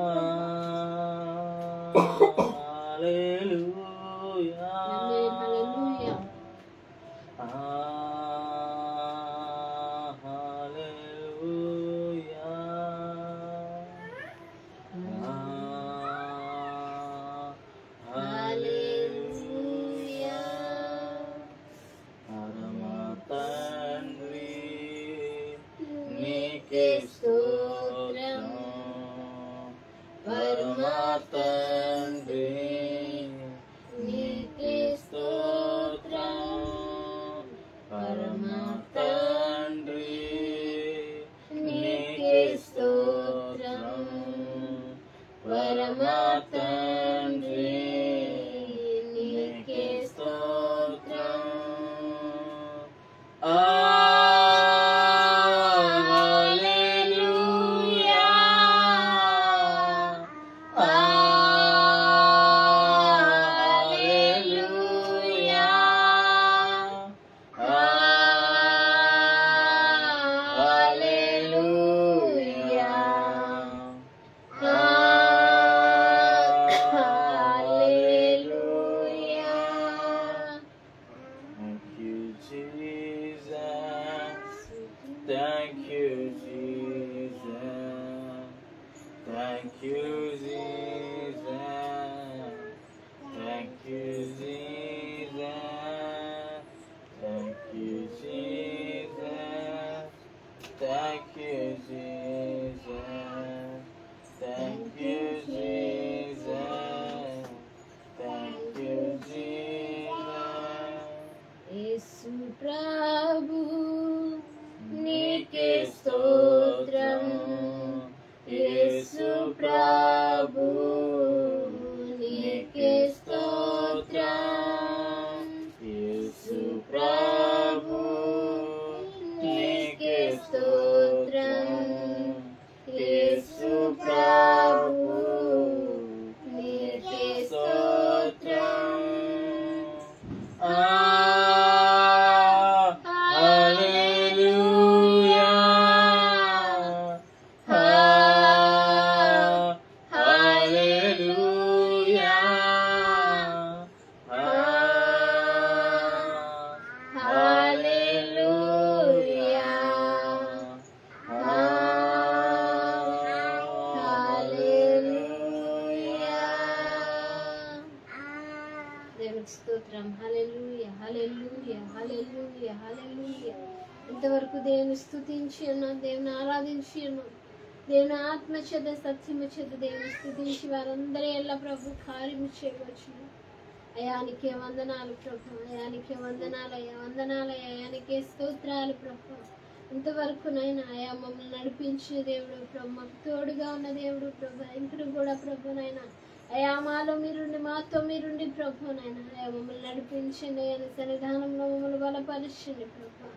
ఇంతవరకు దేవుని స్తుతించి ఉన్నాం, దేవుని ఆరాధించి ఉన్నాం. దేవుని ఆత్మ చేత సత్యము చేత దేవుని స్తుతించి వారందరూ ఎల్ల ప్రభు కార్యము చేయవచ్చు. అయానికే వందనాలు ప్రభు, అయానికే వందనాలు, అయ్యా వందనాలు, అయానికే స్తోత్రాలు ప్రభు. ఇంతవరకు నైనా అయా మమ్మల్ని నడిపించే దేవుడు ప్రభు, మాకు తోడుగా ఉన్న దేవుడు ప్రభు. ఇంకను కూడా ప్రభు నైనా అయా మాలో మీరుండి మాతో మీరుండి ప్రభు నాయన అయా మమ్మల్ని నడిపించండి అయ్యా సన్నిధానంలో మమ్మల్ని బలపరచండి ప్రభు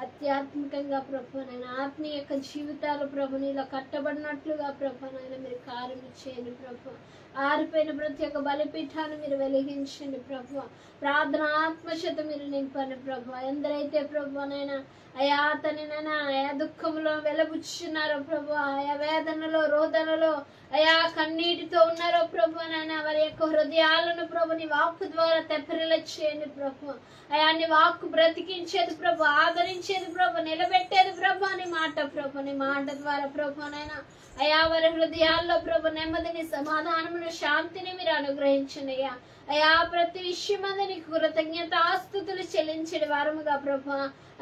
ఆధ్యాత్మికంగా ప్రభు నాయన ఆత్మీయ యొక్క జీవితాలు ప్రభు నీలో కట్టబడినట్లుగా ప్రభు నాయన మీరు కార్యం చేయండి ప్రభు ఆరిపోయిన ప్రతి ఒక్క బలిపీఠాన్ని మీరు వెలిగించండి ప్రభు ప్రార్థన ఆత్మశత మీరు నింపండి ప్రభు ఎందరైతే ప్రభు నైనా అయా అతనినైనా అయా దుఃఖంలో వెలబుచ్చున్నారో ప్రభు అయా వేదనలో రోదనలో అయా కన్నీటితో ఉన్నారో ప్రభు నాయన వారి యొక్క హృదయాలను ప్రభు నీ వాక్కు ద్వారా తెప్పరిల చేయండి ప్రభు అయా నీ వాక్కు బ్రతికించేది ప్రభు ఆదరించేది ప్రభు నిలబెట్టేది ప్రభు అని మాట ప్రభు నీ మాట ద్వారా ప్రభు నైనా అయా వారి హృదయాల్లో ప్రభు నెమ్మదిని సమాధానమును శాంతిని మీరు అనుగ్రహించండి అయ్యా అయా ప్రతి విషయం నీకు కృతజ్ఞత ఆస్తుతులు చెల్లించడి వారముగా ప్రభు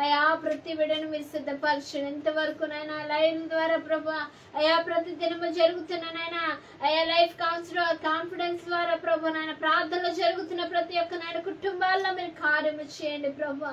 అయా ప్రతి బిడ్డను మీరు సిద్ధపరచండి ఇంతవరకు నైనా లైవ్ ద్వారా ప్రభు అయా ప్రతి దినము జరుగుతున్ననైనా అయా లైఫ్ కౌన్సిలర్ కాన్ఫిడెన్స్ ద్వారా ప్రభు నాయన ప్రార్థనలు జరుగుతున్న ప్రతి ఒక్క నాయన కుటుంబాల్లో మీరు కార్యము చేయండి ప్రభు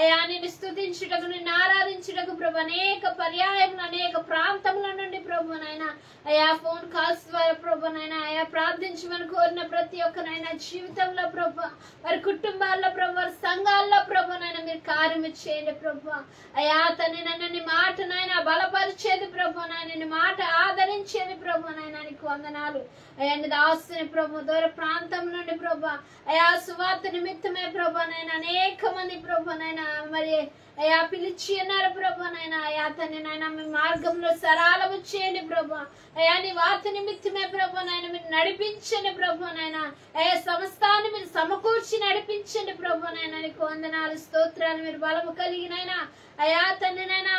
అయా నేను స్తుతించుటకు నిన్ను ఆరాధించుటకు ప్రభు అనేక పర్యాయములు అనేక ప్రాంతముల నుండి ప్రభు నాయన అయా ఫోన్ కాల్స్ ద్వారా ప్రభు నాయన అయా ప్రార్థించమని కోరిన ప్రతి ఒక్క నాయన జీవితంలో ప్రభు వారి కుటుంబాల్లో ప్రభు వారి సంఘాల్లో ప్రభు నాయన మీరు కార్యము చేయండి ప్రభు అయా తన్ని నన్ను మాట నాయన బలపరిచేది ప్రభు నాయన మాట ఆదరించేది ప్రభు నాయన నీకు వందనాలు అయా దాసుని ప్రభు దూర ప్రాంతం నుండి ప్రభు అయా సువార్త నిమిత్తమే ప్రభు నాయన అనేక మంది ప్రభు నాయన మరి అయా పిలిచి ఉన్నారు ప్రభు నాయన అయా తన్ని నాయన మీ మార్గంలో సరళము చేయండి ప్రభు అయా నీ వార్త నిమిత్తమే ప్రభు నాయన మీరు నడిపించండి ప్రభు నాయన అయా సమస్తాన్ని మీరు సమకూర్చి నడిపించండి ప్రభు నాయన నీకు వందనాలు స్తోత్రాలు మీరు బలము కలిగినైనా అయా తండ్రినైనా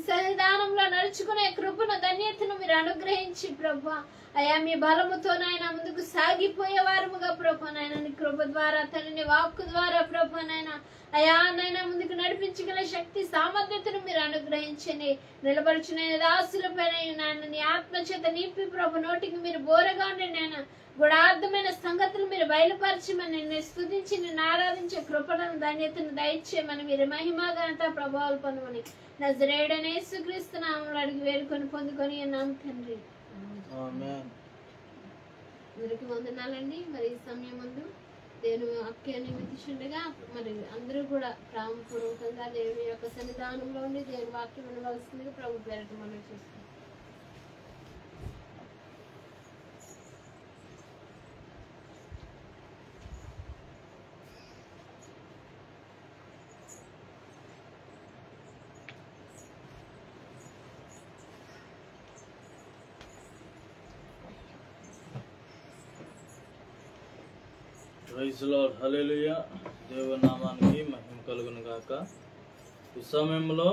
సన్నిధానంలో నడుచుకునే కృపను ధన్యతను మీరు అనుగ్రహించి ప్రభు అయా మీ బలముతో నాయన ముందుకు సాగిపోయే వారముగా ప్రభు నాయన నీ కృప ద్వారా తండ్రిని వాక్కు ద్వారా ప్రభు నాయన అయా నాయన ముందుకు నడిపించగల శక్తి సామర్థ్యతను మీరు అనుగ్రహించండి నిలబడుచున్న దాసులపై నాయన నీ ఆత్మచేత నింపి ప్రభు నోటికి మీరు బోరగా ఉండి నాయన గుడార్థమైన సంగతులు మీరు బయలుపరచమని నేను స్తుతించి నిన్ను ఆరాధించే కృపణను ధన్యతను దయచేయమని మీరు మహిమ ఘనత ప్రభావాలు పొందమని నజరేయుడైన యేసుక్రీస్తు నామములో అడిగి వేడుకొని పొందుకొని ఉన్నాం తండ్రి అందరికి వందనాలండి. మరి ఈ సమయం ముందు దేవుని వాక్యాన్ని వినిపించుండగా మరి అందరూ కూడా ప్రేమపూర్వకంగా దేవుని యొక్క సన్నిధానంలో ఉండి దేవుని వాక్యం వినవలసిందిగా ప్రభు పేరట మనం చూస్తాం. ప్రైజ్ లార్డ్, హల్లెలూయా. దేవుని నామానికి మహిమ కలుగును గాక. ఈ సమయంలో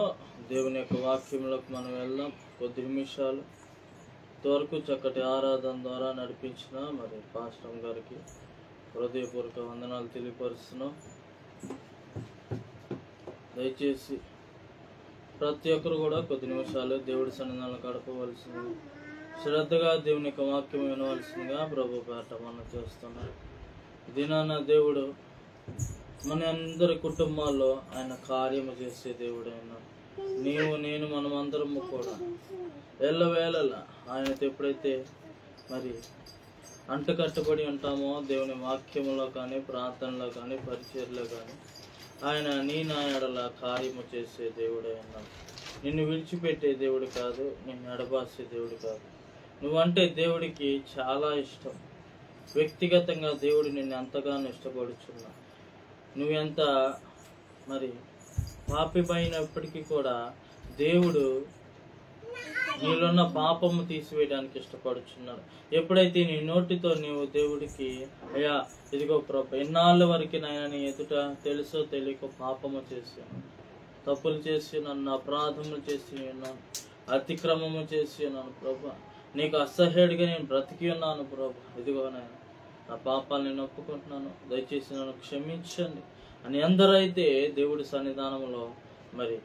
దేవుని యొక్క వాక్యంలోకి మనం వెళ్దాం. కొద్ది నిమిషాలు ఇంతవరకు చక్కటి ఆరాధన ద్వారా నడిపించిన మరి పాస్టర్ గారికి హృదయపూర్వక వందనాలు తెలియపరుస్తున్నాం. దయచేసి ప్రతి ఒక్కరు కూడా కొద్ది నిమిషాలు దేవుడి సన్నిధానంలో గడపవలసింది, శ్రద్ధగా దేవుని యొక్క వాక్యం వినవలసిందిగా ప్రభు పేరట మనం చేస్తున్నాం. దినాన దేవుడు మన అందరి కుటుంబాల్లో ఆయన కార్యము చేసే దేవుడు ఆయన. నీవు నేను మనమందరము కూడా ఎల్లవేళలా ఆయనతో ఎప్పుడైతే మరి అంటకట్టబడి ఉంటామో దేవుని వాక్యంలో కానీ ప్రార్థనలో కానీ పరిచర్లో కానీ ఆయన నీ నా ఎడల కార్యము చేసే దేవుడు ఆయన. నిన్ను విడిచిపెట్టే దేవుడు కాదు, నిన్ను ఎడబాసే దేవుడు కాదు. నువ్వంటే దేవుడికి చాలా ఇష్టం. వ్యక్తిగతంగా దేవుడు నిన్ను ఎంతగానో ఇష్టపడుచున్నా. నువ్వెంత మరి పాపిమైనప్పటికీ కూడా దేవుడు నీలోన్న పాపము తీసివేయడానికి ఇష్టపడుచున్నాడు. ఎప్పుడైతే నీ నోటితో నీవు దేవుడికి అయ్యా ఇదిగో ప్రభు ఎన్నాళ్ళ వరకు నాయన నీ ఎదుట తెలుసో తెలియక పాపము చేశాను, తప్పులు చేసి ఉన్నాను, అపరాధములు చేసి ఉన్నాను, అతిక్రమము చేసి ఉన్నాను ప్రభు, నీకు అసహ్యుడిగా నేను బ్రతికి ఉన్నాను ప్రభు, ఇదిగో నాయన నా పాపాలు నేను ఒప్పుకుంటున్నాను, దయచేసి నన్ను క్షమించండి అని ఎందరైతే దేవుడి సన్నిధానంలో మరి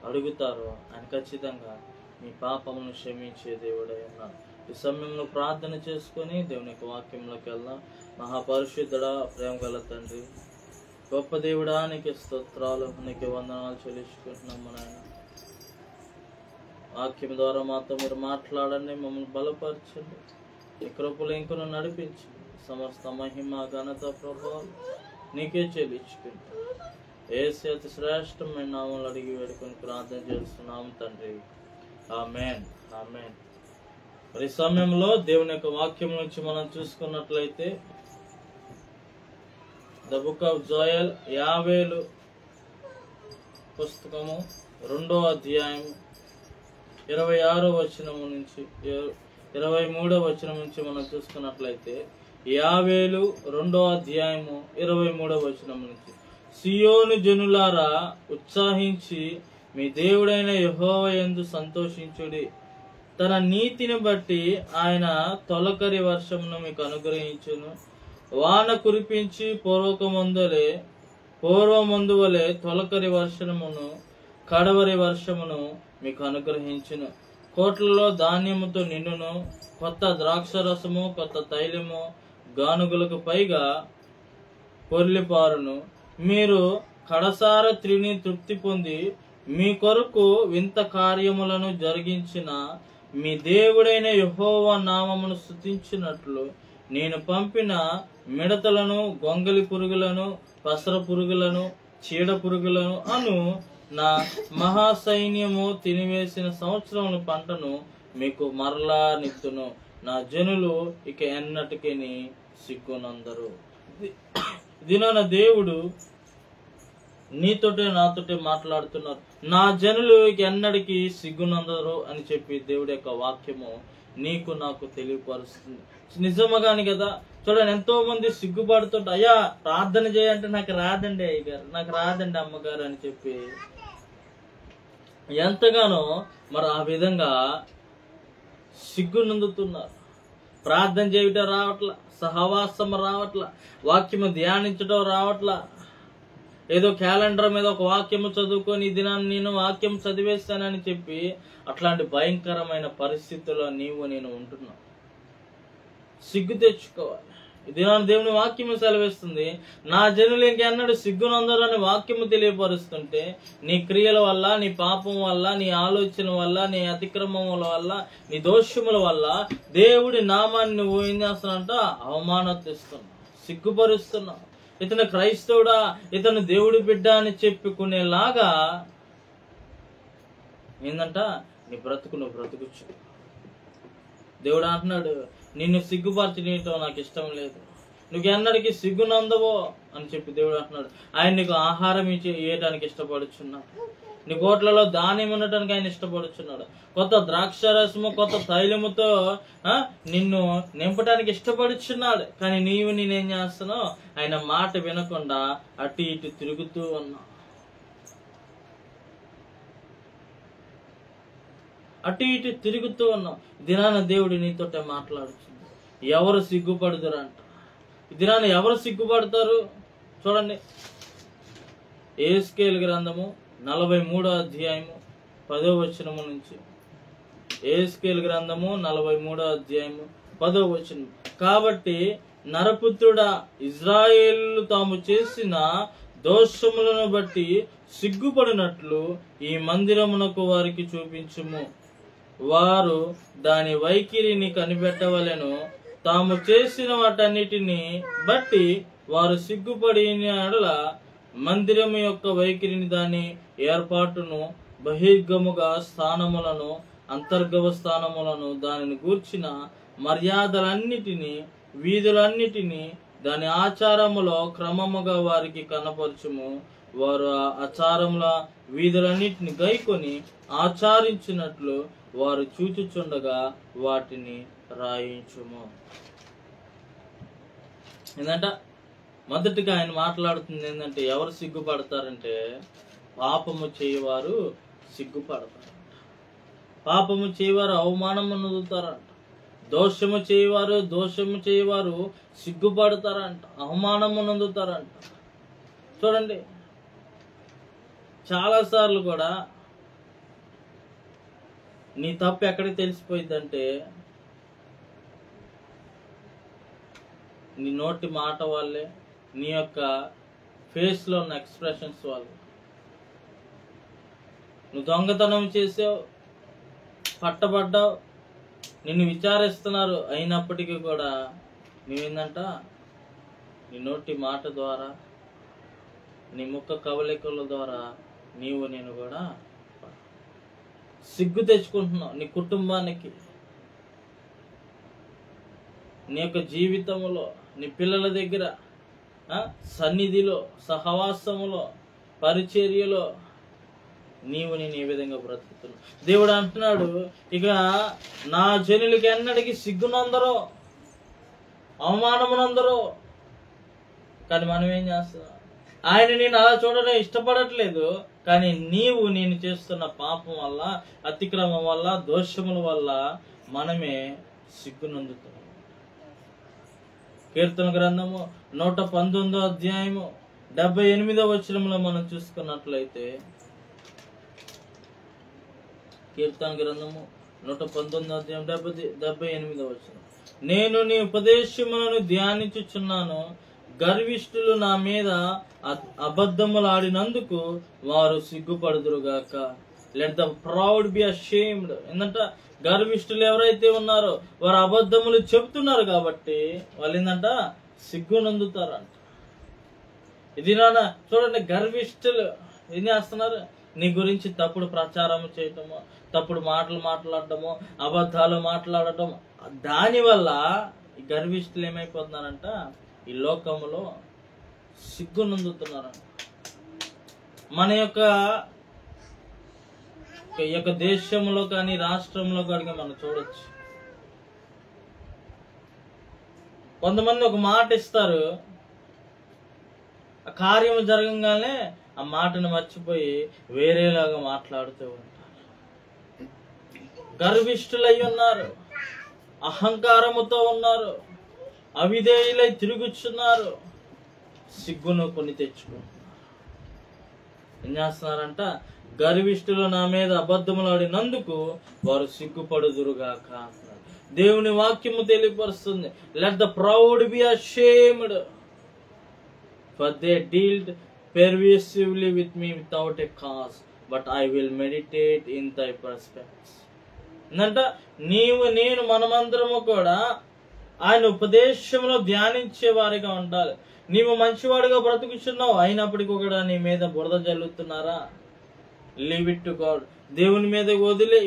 అడుగుతారో ఆయన ఖచ్చితంగా నీ పాపములను క్షమించే దేవుడై ఉన్నాడు. ఈ సమయంలో ప్రార్థన చేసుకొని దేవుని యొక్క వాక్యంలోకి వెళ్దాం. మహాపరిశుద్ధుడా, ప్రేమ గల తండ్రి, గొప్ప దేవుడా, నీకు స్తోత్రాలు, నీకు వందనాలు చెల్లించుకుంటున్నాము నాయన. వాక్యం ద్వారా మాతో మీరు మాట్లాడండి, మమ్మల్ని బలపరచండి, నీ కృపలో ఇంకొను నడిపించండి. సమస్త మహిమ ఘనత ప్రభావం నీకే చెల్లించుకుంటా. యేసు అతి శ్రేష్టమైన నామములో అడిగి వేడుకొని ప్రార్థన చేస్తున్నాము తండ్రి. ఆమేన్, ఆమేన్. మరి సమయంలో దేవుని యొక్క వాక్యం నుంచి మనం చూసుకున్నట్లయితే ద బుక్ ఆఫ్ జోయల్, యావేలు పుస్తకము 2వ అధ్యాయం 26వ వచనం నుంచి 23వ వచనం నుంచి మనం చూసుకున్నట్లయితే యావేలు 2వ అధ్యాయము 23వ వచనం నుంచి, సియోను జనులారా ఉత్సాహించి మీ దేవుడైన యెహోవా యందు సంతోషించుడి. తన నీతిని బట్టి ఆయన తొలకరి వర్షమును మీకు అనుగ్రహించును. వాన కురిపించి పూర్వమందు వలె తొలకరి వర్షమును కడవరి వర్షమును మీకు అనుగ్రహించును. కోట్లలో ధాన్యముతో నిన్నును, కొత్త ద్రాక్షరసము కొత్త తైలము గానుగులకు పైగా పొర్లిపారును. మీరు కడసార త్రిని తృప్తి పొంది మీ కొరకు వింత కార్యములను జరిగించిన మీ దేవుడైన యెహోవా నామమును స్తుతించినట్లు నేను పంపిన మిడతలను, గొంగలి పురుగులను, పసర పురుగులను, చీడ పురుగులను అను నా మహాసైన్యము తినివేసిన సంవత్సరముల పంటను మీకు మరలా నిత్తును. నా జనులు ఇక ఎన్నటికీ సిగ్గునందరు. దినాన దేవుడు నీతోటే నాతోటే మాట్లాడుతున్నారు. నా జనులు ఇక ఎన్నటికీ సిగ్గునందరు అని చెప్పి దేవుడి యొక్క వాక్యము నీకు నాకు తెలియపరుస్తుంది. నిజముగాని కదా. చూడండి, ఎంతో మంది సిగ్గుపడుతుంటే అయ్యా ప్రార్థన చేయంటే నాకు రాదండి అయ్యగారు, నాకు రాదండి అమ్మగారు అని చెప్పి ఎంతగానో మరి ఆ విధంగా సిగ్గునందుతున్నారు. ప్రార్థన చేయటం రావట్లా, సహవాసం రావట్లా, వాక్యము ధ్యానించడం రావట్లా. ఏదో క్యాలెండర్ మీద ఒక వాక్యము చదువుకొని ఈ దినాన్ని నేను వాక్యం చదివేస్తానని చెప్పి అట్లాంటి భయంకరమైన పరిస్థితుల్లో నీవు నేను ఉంటున్నా. సిగ్గు తెచ్చుకోవాలి. ఈ దినాన్ని దేవుని వాక్యము సెలవిస్తుంది, నా జనులు ఇంకెన్నడూ సిగ్గునందరు అని వాక్యము తెలియపరుస్తుంటే నీ క్రియల వల్ల, నీ పాపం వల్ల, నీ ఆలోచన వల్ల, నీ అతిక్రమముల వల్ల, నీ దోషముల వల్ల దేవుడి నామాన్ని నువ్వు ఏం చేస్తున్నావంట? అవమానతిస్తున్నావు, సిగ్గుపరుస్తున్నావు. ఇతను క్రైస్తవుడా, ఇతను దేవుడి బిడ్డ అని చెప్పుకునేలాగా ఏందంట నీ బ్రతుకు నువ్వు బ్రతుకుచ్చు. దేవుడు అంటున్నాడు, నిన్ను సిగ్గుపరచడం నాకు ఇష్టం లేదు, నువ్వు ఎన్నడికి సిగ్గునందవో అని చెప్పి దేవుడు అంటున్నాడు. ఆయన నీకు ఆహారం ఇవ్వడానికి ఇష్టపడుచున్నాడు, నీ కోట్లలో ధాన్యం ఉండటానికి ఆయన ఇష్టపడుచున్నాడు. కొత్త ద్రాక్షరసము కొత్త తైలముతో నిన్ను నింపడానికి ఇష్టపడుచున్నాడు. కానీ నీవు నేనేం చేస్తున్నావు? ఆయన మాట వినకుండా అటు ఇటు తిరుగుతూ ఉన్నావు. అటు ఇటు తిరుగుతూ ఉన్నావు. దినాన దేవుడు నీతోటే మాట్లాడుతుంది. ఎవరు సిగ్గుపడుదురంట? దినాన ఎవరు సిగ్గుపడతారు? చూడండి, యెహెజ్కేలు గ్రంథము 43వ అధ్యాయము 10వ వచనము నుంచి. యెహెజ్కేలు గ్రంథము 43వ అధ్యాయము 10వ వచనం. కాబట్టి నరపుత్రుడా, ఇజ్రాయేలు తాము చేసిన దోషములను బట్టి సిగ్గుపడినట్లు ఈ మందిరమునకు వారికి చూపించుము. వారు దాని వైఖరిని కనిపెట్టవలెను. తాము చేసిన వాటన్నిటిని బట్టి వారు సిగ్గుపడిన యెడల మందిరము యొక్క వైఖరిని, దాని ఏర్పాటును, బహిర్గముగా స్థానములను, అంతర్గవ స్థానములను, దానిని గూర్చిన మర్యాదలన్నిటినీ, వీధులన్నిటినీ, దాని ఆచారములో క్రమముగా వారికి కనపరచుము. వారు ఆ ఆచారముల వీధులన్నిటిని గైకొని ఆచరించినట్లు వారు చూచుచుండగా వాటిని రాయించుము. ఏంటంట? మొదటిగా ఆయన మాట్లాడుతుంది ఏంటంటే, ఎవరు సిగ్గుపడతారంటే పాపము చేయవారు సిగ్గుపడతారంట. పాపము చేయవారు అవమానము నొందుతారంట. దోషము చేయవారు సిగ్గుపడతారంట, అవమానము నొందుతారంట. చూడండి, చాలాసార్లు కూడా నీ తప్పు ఎక్కడికి తెలిసిపోయిందంటే నీ నోటి మాట వల్లే, నీ యొక్క ఫేస్లో ఉన్న ఎక్స్ప్రెషన్స్ వల్ల. నువ్వు దొంగతనం చేసావు, పట్టబడ్డావు, నిన్ను విచారిస్తున్నారు, అయినప్పటికీ కూడా నువ్వేందంట నీ నోటి మాట ద్వారా, నీ ముఖ కవలికల ద్వారా నేను కూడా సిగ్గు తెచ్చుకుంటున్నావు. నీ కుటుంబానికి, నీ యొక్క జీవితంలో, నీ పిల్లల దగ్గర, సన్నిధిలో, సహవాసములో, పరిచర్యలో నేను ఏ విధంగా బ్రతుకుతున్నావు. దేవుడు అంటున్నాడు, ఇక నా జనులకి ఎన్నటికీ సిగ్గునందరో, అవమానమునందరో. కానీ మనం ఏం చేస్తున్నాం? ఆయన నేను అలా చూడడం ఇష్టపడట్లేదు, కానీ నేను చేస్తున్న పాపం వల్ల, అతిక్రమం వల్ల, దోషముల వల్ల మనమే సిగ్గునందుతున్నాం. కీర్తన గ్రంథము 119వ అధ్యాయము 78వ వచనంలో మనం చూసుకున్నట్లయితే, కీర్తన గ్రంథము 119వ అధ్యాయం 78వ వచనం, నేను నీ ఉపదేశములను ధ్యానించుచున్నాను, గర్విష్ఠులు నా మీద అబద్ధములాడినందుకు వారు సిగ్గుపడుదురుగాక. Let the proud be ashamed. ఏంటంట, గర్విష్ఠులు ఎవరైతే ఉన్నారో వారు అబద్ధములు చెప్తున్నారు కాబట్టి వాళ్ళు ఏంటంట సిగ్గునందుతారంట. ఇది నాన్న చూడండి, గర్విష్ఠులు ఏం చేస్తున్నారు? నీ గురించి తప్పుడు ప్రచారం చేయటము, తప్పుడు మాటలు మాట్లాడటము, అబద్ధాలు మాట్లాడటం. దానివల్ల ఈ గర్విష్ఠులు ఏమైపోతున్నారంట, ఈ లోకములో సిగ్గునందుతున్నారంట. మన యొక్క దేశంలో కానీ రాష్ట్రంలో కానీ మనం చూడొచ్చు. కొంతమంది ఒక మాట ఇస్తారు, ఆ కార్యం జరగంగానే ఆ మాటను మర్చిపోయి వేరేలాగా మాట్లాడుతూ ఉంటారు. గర్విష్ఠులై ఉన్నారు, అహంకారముతో ఉన్నారు, అవిధేయులై తిరుగుచున్నారు, సిగ్గును కొని తెచ్చుకుంటున్నారు. ఏం చేస్తున్నారంట, గర్విష్ఠులు నా మీద అబద్ధములాడినందుకు వారు సిగ్గుపడుదురుగాక అంటున్నారు. దేవుని వాక్యము తెలియపరుస్తుంది, let the proud be ashamed, for they dealt pervasively with me without a cause, but I will meditate in thy precepts. అంటే నేను మనమందరము కూడా ఆయన ఉపదేశంలో ధ్యానించే వారిగా ఉండాలి. నీవు మంచివాడిగా బ్రతుకుచున్నావు, అయినప్పటికీ కూడా నీ మీద బురద జల్లుతున్నారా? Leave it to God. దేవుని మీద వదిలి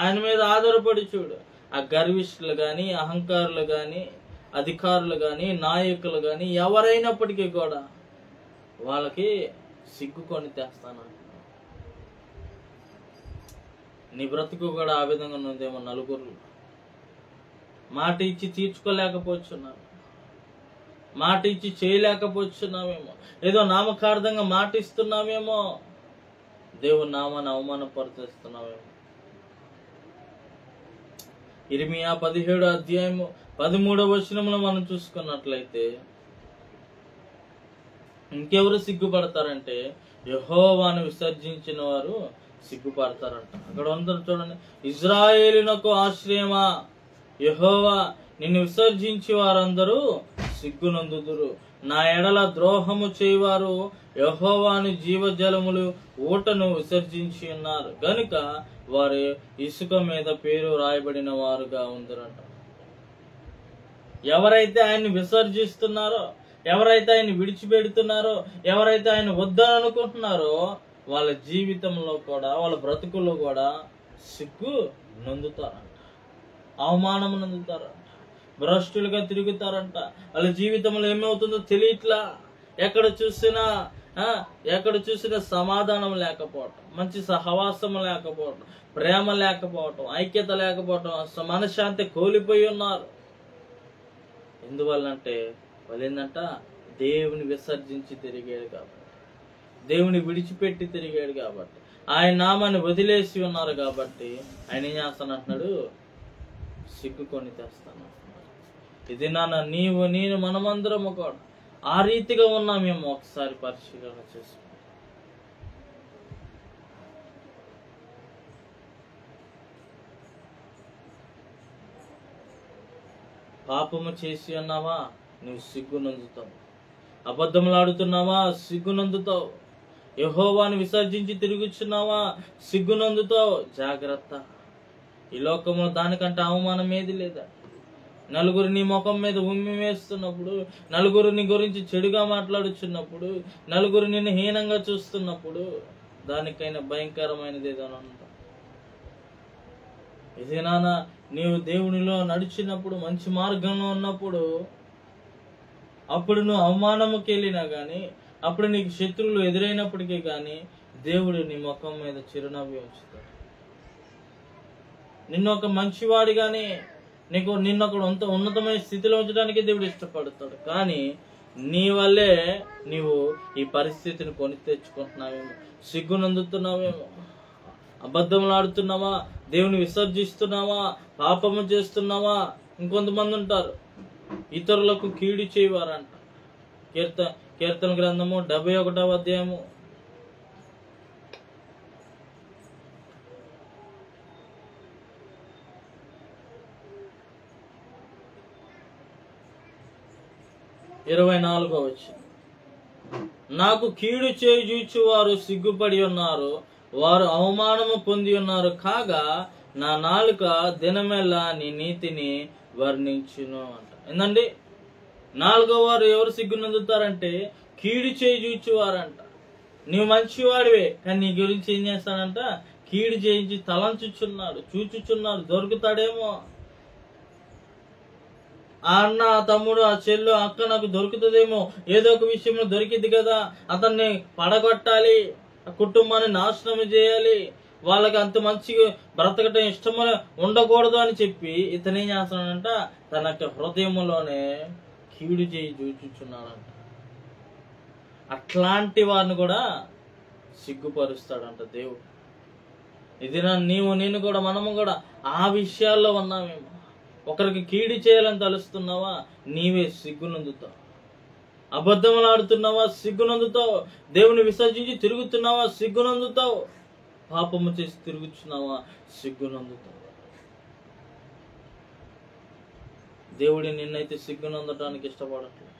ఆయన మీద ఆధారపడి చూడు. ఆ గర్విష్ఠులు కానీ, అహంకారులు కానీ, అధికారులు కానీ, నాయకులు కానీ ఎవరైనప్పటికీ కూడా వాళ్ళకి సిగ్గు కొని తెస్తాను. నీ బ్రతుకు కూడా ఆ విధంగా ఉందేమో. నలుగురు మాట ఇచ్చి తీర్చుకోలేకపోతున్నావు, మాట ఇచ్చి చేయలేకపోతున్నామేమో, ఏదో నామకార్థంగా మాట ఇస్తున్నామేమో, దేవుని నామాన్ని అవమానపరుస్తున్నామేమో. ఇర్మియా 17వ అధ్యాయము 13వ వచనంలో మనం చూసుకున్నట్లయితే, ఇంకెవరు సిగ్గుపడతారంటే యెహోవాను విసర్జించిన వారు సిగ్గుపడతారంట. అక్కడ అందరూ చూడండి, ఇజ్రాయేలునకు ఆశ్రయమా, యెహోవా నిన్ను విసర్జించి వారందరూ సిగ్గునందుదురు. నా ఎడల ద్రోహము చేయవారు యెహోవాను జీవజలములు ఊటను విసర్జించి ఉన్నారు గనుక వారు ఇసుక మీద పేరు రాయబడిన వారుగా ఉందరంట. ఎవరైతే ఆయన్ని విసర్జిస్తున్నారో, ఎవరైతే ఆయన విడిచిపెడుతున్నారో, ఎవరైతే ఆయన వద్దని అనుకుంటున్నారో వాళ్ళ జీవితంలో కూడా, వాళ్ళ బ్రతుకుల్లో కూడా సిగ్గు నొందుతారంట, అవమానం నొందుతారంట, భ్రష్టులుగా తిరుగుతారంట. వాళ్ళ జీవితంలో ఏమవుతుందో తెలియట్లా. ఎక్కడ చూసినా సమాధానం లేకపోవటం, మంచి సహవాసం లేకపోవటం, ప్రేమ లేకపోవటం, ఐక్యత లేకపోవటం, మనశ్శాంతి కోల్పోయి ఉన్నారు. ఎందువల్లంటే వాళ్ళు ఏంటంట, దేవుని విసర్జించి తిరిగాడు కాబట్టి, దేవుని విడిచిపెట్టి తిరిగాడు కాబట్టి, ఆయన నామాన్ని వదిలేసి ఉన్నారు కాబట్టి ఆయన ఏం చేస్తానంటున్నాడు, సిగ్గు కొని తెస్తాను. ఇది నాన్న నేను మనమందరము కూడా ఆ రీతిగా ఉన్నామేమో ఒకసారి పరిశీలన చేసుకో. పాపము చేసి ఉన్నావా, నువ్వు సిగ్గునందుతావు. అబద్ధములాడుతున్నావా, సిగ్గునందుతావు. యెహోవాను విసర్జించి తిరుగుచున్నావా, సిగ్గునందుతావు. జాగ్రత్త, ఈ లోకంలో దానికంటే అవమానం ఏది లేదా. నలుగురు నీ ముఖం మీద ఉమ్మి వేస్తున్నప్పుడు, నలుగురు నీ గురించి చెడుగా మాట్లాడుచున్నప్పుడు, నలుగురు నిన్ను హీనంగా చూస్తున్నప్పుడు, దానికైనా భయంకరమైనది ఏదైనా ఉందా? ఇది నాన్న, నీవు దేవునిలో నడిచినప్పుడు, మంచి మార్గంలో ఉన్నప్పుడు, అప్పుడు నువ్వు అవమానముకి వెళ్ళినా కానీ, అప్పుడు నీకు శత్రువులు ఎదురైనప్పటికీ కానీ దేవుడు నీ ముఖం మీద చిరునవ్వు ఉంచుతాడు. నిన్ను ఒక మంచివాడిగానే నిన్ను ఒక ఉన్నతమైన స్థితిలో ఉంచడానికి దేవుడు ఇష్టపడతాడు. కానీ నీ వల్లే నీవు ఈ పరిస్థితిని కొని తెచ్చుకుంటున్నావేమో, సిగ్గునందుతున్నావేమో, అబద్ధములు ఆడుతున్నావా, దేవుని విసర్జిస్తున్నావా, పాపము చేస్తున్నావా. ఇంకొంతమంది ఉంటారు ఇతరులకు కీడు చేయవారంట. కీర్తన గ్రంథము 71వ అధ్యాయము 24వ వచనం. నాకు కీడు చేయుచు వారు సిగ్గుపడి ఉన్నారు, వారు అవమానము పొంది ఉన్నారు, కాగా నా నాలుక దినమెల్లా నీ నీతిని వర్ణించును అంట. ఏందండి? 4వ వారు ఎవరు సిగ్గునందుతారంటే కీడు చేయి చూచువారంట. నీవు మంచివాడివే, కానీ నీ గురించి ఏం చేస్తానంట? కీడు చేయించి తలంచుచున్నాడు, చూచుచున్నాడు, దొరుకుతాడేమో. ఆ అన్న, ఆ తమ్ముడు, ఆ చెల్లు, అక్క నాకు దొరుకుతుందేమో, ఏదో ఒక విషయంలో దొరికింది కదా, అతన్ని పడగొట్టాలి, ఆ కుటుంబాన్ని నాశనం చేయాలి, వాళ్ళకి అంత మంచిగా బ్రతకటం ఇష్టం ఉండకూడదు అని చెప్పి ఇతనేం చేస్తున్నాడంట? తన హృదయంలోనే కీడు చేయి చూచుచున్నాడంట. అట్లాంటి వారిని కూడా సిగ్గుపరుస్తాడంట దేవుడు. ఇది నేను కూడా మనము కూడా ఆ విషయాల్లో ఉన్నామేమో. ఒకరికి కీడు చేయాలని తలుస్తున్నావా? నీవే సిగ్గునందుతావు. అబద్ధములు ఆడుతున్నావా? సిగ్గునందుతావు. దేవుని విసర్జించి తిరుగుతున్నావా? సిగ్గునందుతావు. పాపము చేసి తిరుగుతున్నావా? సిగ్గునందుతావు. దేవుడి నిన్నైతే సిగ్గునందటానికి ఇష్టపడట్లేదు.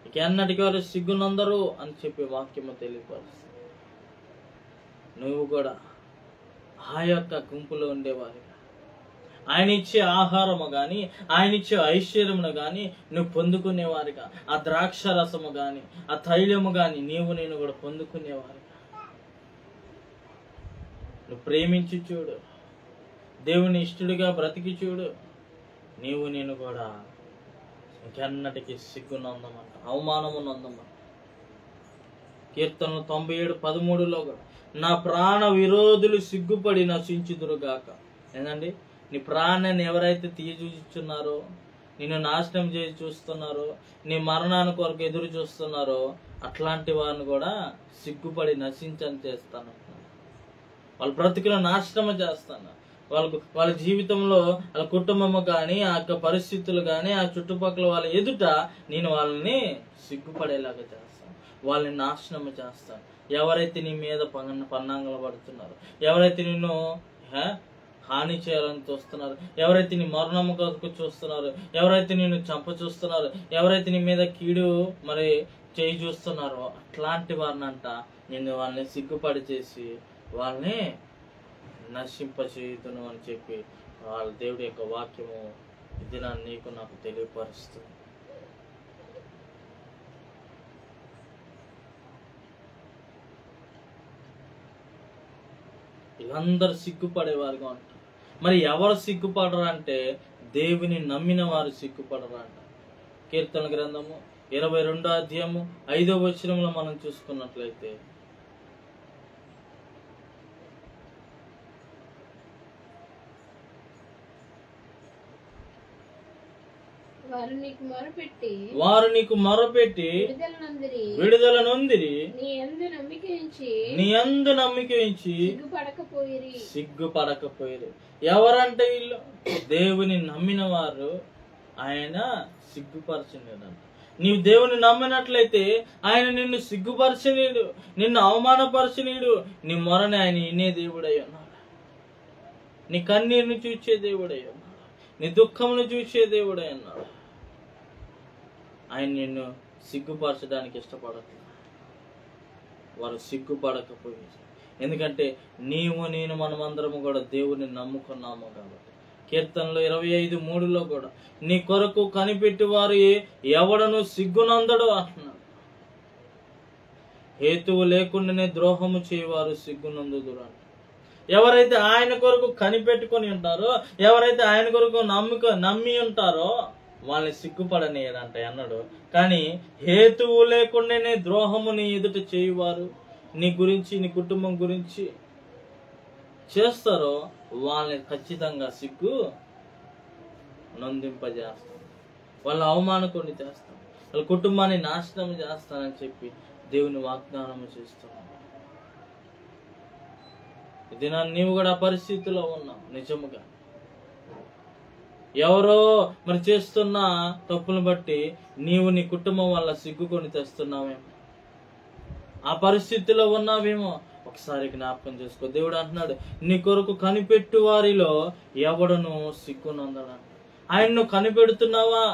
ఇక ఎన్నటికి వారు సిగ్గునందరు అని చెప్పి వాక్యము తెలియపరుస్తుంది. నువ్వు కూడా ఆ యొక్క గుంపులో ఉండేవారిగా, ఆయన ఇచ్చే ఆహారము గాని, ఆయన ఇచ్చే ఐశ్వర్యమును గాని నువ్వు పొందుకునేవారిగా, ఆ ద్రాక్ష రసము గాని, ఆ తైలము గాని నేను కూడా పొందుకునేవారిగా నువ్వు ప్రేమించి చూడు, దేవుని ఇష్టడిగా బ్రతికి చూడు. నేను కూడా ఇంకెన్నటికి సిగ్గునందమంట, అవమానము నందమంట. కీర్తనలు 97:13లో కూడా నా ప్రాణ విరోధులు సిగ్గుపడి నశించుదురుగాక. ఏందండి? నీ ప్రాణాన్ని ఎవరైతే తీయచూచున్నారో, నిన్ను నాశనం చేసి చూస్తున్నారో, నీ మరణాన్ని కొరకు ఎదురు చూస్తున్నారో, అట్లాంటి వారిని కూడా సిగ్గుపడి నశించని చేస్తాను. వాళ్ళ బ్రతుకులో నాశనం చేస్తాను. వాళ్ళ జీవితంలో వాళ్ళ కుటుంబము కానీ, ఆ యొక్క పరిస్థితులు కానీ, ఆ చుట్టుపక్కల వాళ్ళ ఎదుట నేను వాళ్ళని సిగ్గుపడేలాగా చేస్తాను, వాళ్ళని నాశనం చేస్తాను. ఎవరైతే నీ మీద పన్నాంగలు పడుతున్నారో, ఎవరైతే నిన్ను హాని చేయాలని చూస్తున్నారు, ఎవరైతే నీ మరణము కొరకు చూస్తున్నారు, ఎవరైతే నిన్ను చంప చూస్తున్నారు, ఎవరైతే నీ మీద కీడు చేయి చూస్తున్నారో, అట్లాంటి వారినంట నేను వాళ్ళని సిగ్గుపడి చేసి వాళ్ళని నశింపచేయుదును అని చెప్పి వాళ్ళ దేవుడి యొక్క వాక్యము ఇది నీకు నాకు తెలియపరుస్తుంది. వీళ్ళందరూ సిగ్గుపడేవారుగా ఉంటారు. మరి ఎవరు సిగ్గుపడరు అంటే దేవుని నమ్మిన వారు సిగ్గుపడరు అంట. కీర్తన గ్రంథము 22వ అధ్యాయము 5వ వచనంలో మనం చూసుకున్నట్లయితే, వారు నీకు మొరపెట్టి విడుదల నొందిరి, నీ యందు నమ్మిక ఉంచి సిగ్గుపడకపోయిరి. ఎవరంటే వీళ్ళు? దేవుని నమ్మిన వారు. ఆయన సిగ్గుపరచలేదంట. నీవు దేవుని నమ్మినట్లయితే ఆయన నిన్ను సిగ్గుపరచలేడు, నిన్ను అవమానపరచలేడు. నీ మొరని ఆయన వినే దేవుడై ఉన్నాడు, నీ కన్నీరుని చూచే దేవుడై ఉన్నాడు, నీ దుఃఖమును చూసే దేవుడై ఉన్నాడు. ఆయన నిన్ను సిగ్గుపరచడానికి ఇష్టపడట్లేదు. వారు సిగ్గుపడకపోయింది. ఎందుకంటే నేను మనమందరము కూడా దేవుని నమ్ముకున్నాము కాబట్టి, కీర్తనలో 25:3 కూడా నీ కొరకు కనిపెట్టి వారు ఎవడను సిగ్గునందడు అంటున్నాడు. హేతువు లేకుండానే ద్రోహము చేయవారు సిగ్గునందుదురు. ఎవరైతే ఆయన కొరకు కనిపెట్టుకొని ఉంటారో, ఎవరైతే ఆయన కొరకు నమ్మి ఉంటారో వాళ్ళని సిగ్గుపడనేయడంట అన్నాడు. కానీ హేతువు లేకుండానే ద్రోహము నీ ఎదుట చేయువారు, నీ గురించి నీ కుటుంబం గురించి చేస్తారో వాళ్ళని ఖచ్చితంగా సిగ్గు నొందింపజేస్తాం, వాళ్ళ అవమానకొని చేస్తాం, వాళ్ళ కుటుంబాన్ని నాశనం చేస్తానని చెప్పి దేవుని వాగ్దానం చేస్తున్నాం. ఇది నీవు కూడా పరిస్థితిలో ఉన్నావు. నిజముగా ఎవరో మరి చేస్తున్న తప్పును బట్టి నీవు నీ కుటుంబం వల్ల సిగ్గుకొని తెస్తున్నావేమో, ఆ పరిస్థితిలో ఉన్నావేమో. ఒకసారి జ్ఞాపకం చేసుకో. దేవుడు అంటున్నాడు, నీ కొరకు కనిపెట్టు వారిలో ఎవడను సిగ్గునందడా. ఆయన్ను కనిపెడుతున్నావా,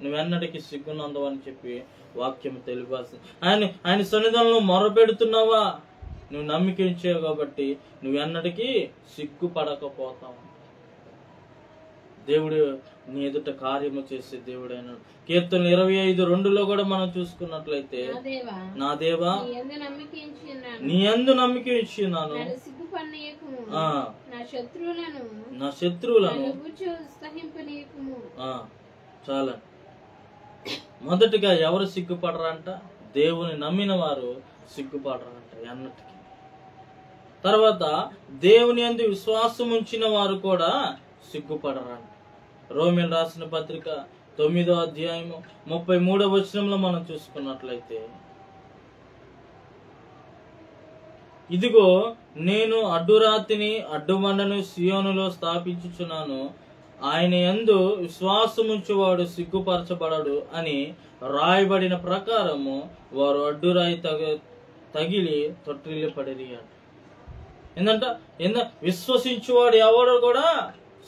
నువ్వెన్నటికీ సిగ్గునందవని చెప్పి వాక్యం తెలిపాల్సింది. ఆయన సన్నిధానంలో మొరపెడుతున్నావా, నువ్వు నమ్మిక ఉంచావు కాబట్టి నువ్వెన్నటికీ సిగ్గుపడకపోతావు. దేవుడు నీ ఎదుట కార్యము చేసే దేవుడు అయినాడు. కీర్తన 25:2 కూడా మనం చూసుకున్నట్లయితే, నా దేవా నీ యందు నమ్మిక ఇచ్చినాను, నా శత్రువులను చాలా. మొదటిగా ఎవరు సిగ్గుపడరంట? దేవుని నమ్మిన వారు సిగ్గుపడరంట అన్నటికీ. తర్వాత దేవుని యందు విశ్వాసం ఉంచిన వారు కూడా సిగ్గుపడరంట. రోమీయులు రాసిన పత్రిక 9వ అధ్యాయము 33వ వచనంలో మనం చూసుకున్నట్లయితే, ఇదిగో నేను అడ్డురాతిని అడ్డుబండను సియోనులో స్థాపించుచున్నాను, ఆయన యందు విశ్వాసముంచువాడు సిగ్గుపరచబడడు అని రాయబడిన ప్రకారము వారు అడ్డురాయి తగిలి తొట్టిల్లి పడిరి అంట. ఏందంట విశ్వసించువాడు ఎవరు కూడా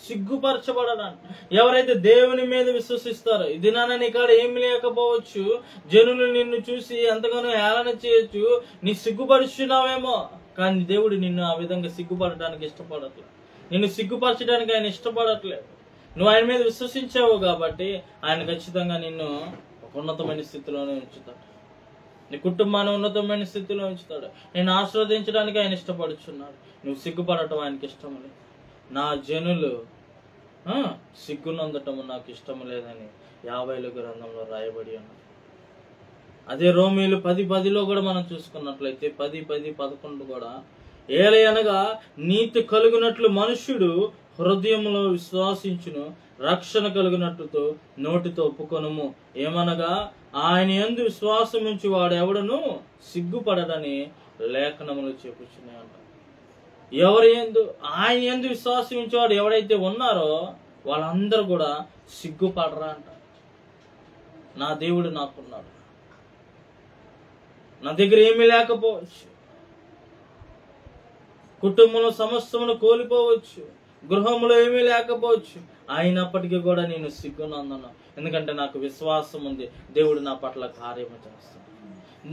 సిగ్గుపరచబడడంట. ఎవరైతే దేవుని మీద విశ్వసిస్తారో, ఇది నాన్న నీ కాడ ఏమి లేకపోవచ్చు, జనులు నిన్ను చూసి ఎంతగానో హేళన చేయొచ్చు, నీ సిగ్గుపరుచున్నావేమో, కానీ దేవుడు నిన్ను ఆ విధంగా సిగ్గుపడటానికి ఇష్టపడట్లేదు. నిన్ను సిగ్గుపరచడానికి ఆయన ఇష్టపడట్లేదు. నువ్వు ఆయన మీద విశ్వసించావు కాబట్టి ఆయన ఖచ్చితంగా నిన్ను ఒక ఉన్నతమైన స్థితిలోనే ఉంచుతాడు, నీ కుటుంబాన్ని ఉన్నతమైన స్థితిలో ఉంచుతాడు. నేను ఆస్వాదించడానికి ఆయన ఇష్టపడుచున్నాడు. నువ్వు సిగ్గుపడటం ఆయనకి ఇష్టం లేదు. నా జనులు సిగ్గునందటము నాకు ఇష్టం లేదని 50 గ్రంథంలో రాయబడి ఉన్నది. అదే రోమీయులు 10:10 కూడా మనం చూసుకున్నట్లయితే 10:11 కూడా, ఏలయనగా నీతి కలుగునట్లు మనుష్యుడు హృదయంలో విశ్వాసించును, రక్షణ కలుగునట్లుతో నోటితో ఒప్పుకొనుము. ఏమనగా ఆయన యందు విశ్వాసముంచి వాడు ఎవడను సిగ్గుపడడని లేఖనములు చెప్పుచున్నాయి అంట. ఎవరి యందు ఆయన యందు విశ్వాసం ఉంచేవాడు ఎవడైతే ఉన్నారో వాళ్ళందరూ కూడా సిగ్గుపడరా అంట. నా దేవుడు నాకున్నాడు, నా దగ్గర ఏమీ లేకపోవచ్చు, కుటుంబంలో సమస్తమును కోల్పోవచ్చు, గృహంలో ఏమీ లేకపోవచ్చు, అయినప్పటికీ కూడా నేను సిగ్గునందను. ఎందుకంటే నాకు విశ్వాసం ఉంది, దేవుడు నా పట్ల కార్యము చేస్తాడు.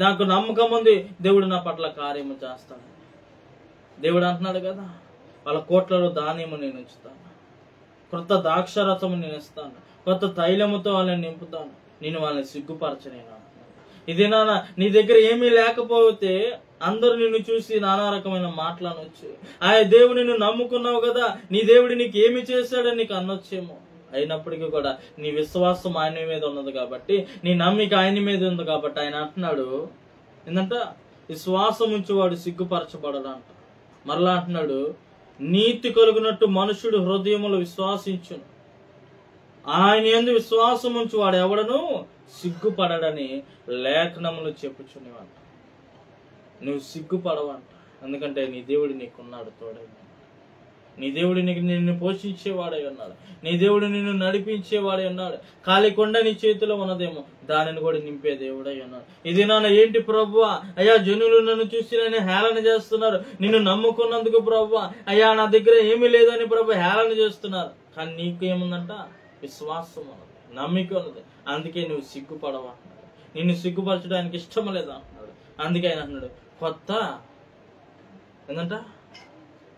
నాకు నమ్మకం ఉంది, దేవుడు నా పట్ల కార్యము చేస్తాడు. దేవుడు అంటున్నాడు కదా, వాళ్ళ కోట్లలో ధాన్యము నేను ఉంచుతాను, కొత్త ద్రాక్షరసము నేను ఇస్తాను, కొత్త తైలముతో వాళ్ళని నింపుతాను, నేను వాళ్ళని సిగ్గుపరచనేను. ఇది నాన్న నీ దగ్గర ఏమీ లేకపోతే అందరూ నిన్ను చూసి నానా రకమైన మాట్లాడవచ్చు. దేవుడు నిన్ను నమ్ముకున్నావు కదా, నీ దేవుడు నీకు ఏమి చేశాడని నీకు అనొచ్చేమో. అయినప్పటికీ కూడా నీ విశ్వాసం ఆయన మీద ఉన్నది కాబట్టి, నీ నమ్మిక ఆయన మీద ఉంది కాబట్టి ఆయన అంటున్నాడు ఏంటంట, విశ్వాసం ఉంచి వాడు సిగ్గుపరచబడడంట. మరలా అంటున్నాడు, నీతి కలుగునట్టు మనుషుడు హృదయములో విశ్వాసించును, ఆయన యందు విశ్వాసం ఉంచి వాడు ఎవడను సిగ్గుపడడని లేఖనములు చెప్పుచునేవంట. నువ్వు సిగ్గుపడవంట, ఎందుకంటే నీ దేవుడు నీకున్నాడు తోడై. నీ దేవుడు నిన్ను పోషించేవాడై ఉన్నాడు, నీ దేవుడు నిన్ను నడిపించేవాడై ఉన్నాడు. ఖాళీ కొండ నీ చేతిలో ఉన్నదేమో, దానిని కూడా నింపే దేవుడై ఉన్నాడు. ఇది నాన్న ఏంటి ప్రభువా, అయ్యా జనులు నన్ను చూసి నన్ను హేళన చేస్తున్నారు, నిన్ను నమ్ముకున్నందుకు ప్రభువా, అయ్యా నా దగ్గర ఏమీ లేదని ప్రభు హేళన చేస్తున్నారు. కానీ నీకు ఏముందంట, విశ్వాసం ఉన్నది, నమ్మిక ఉన్నది. అందుకే నువ్వు సిగ్గుపడవు అంటున్నాడు. నిన్ను సిగ్గుపరచడానికి ఇష్టం లేదా అంటున్నాడు. అందుకే ఆయన అంటున్నాడు,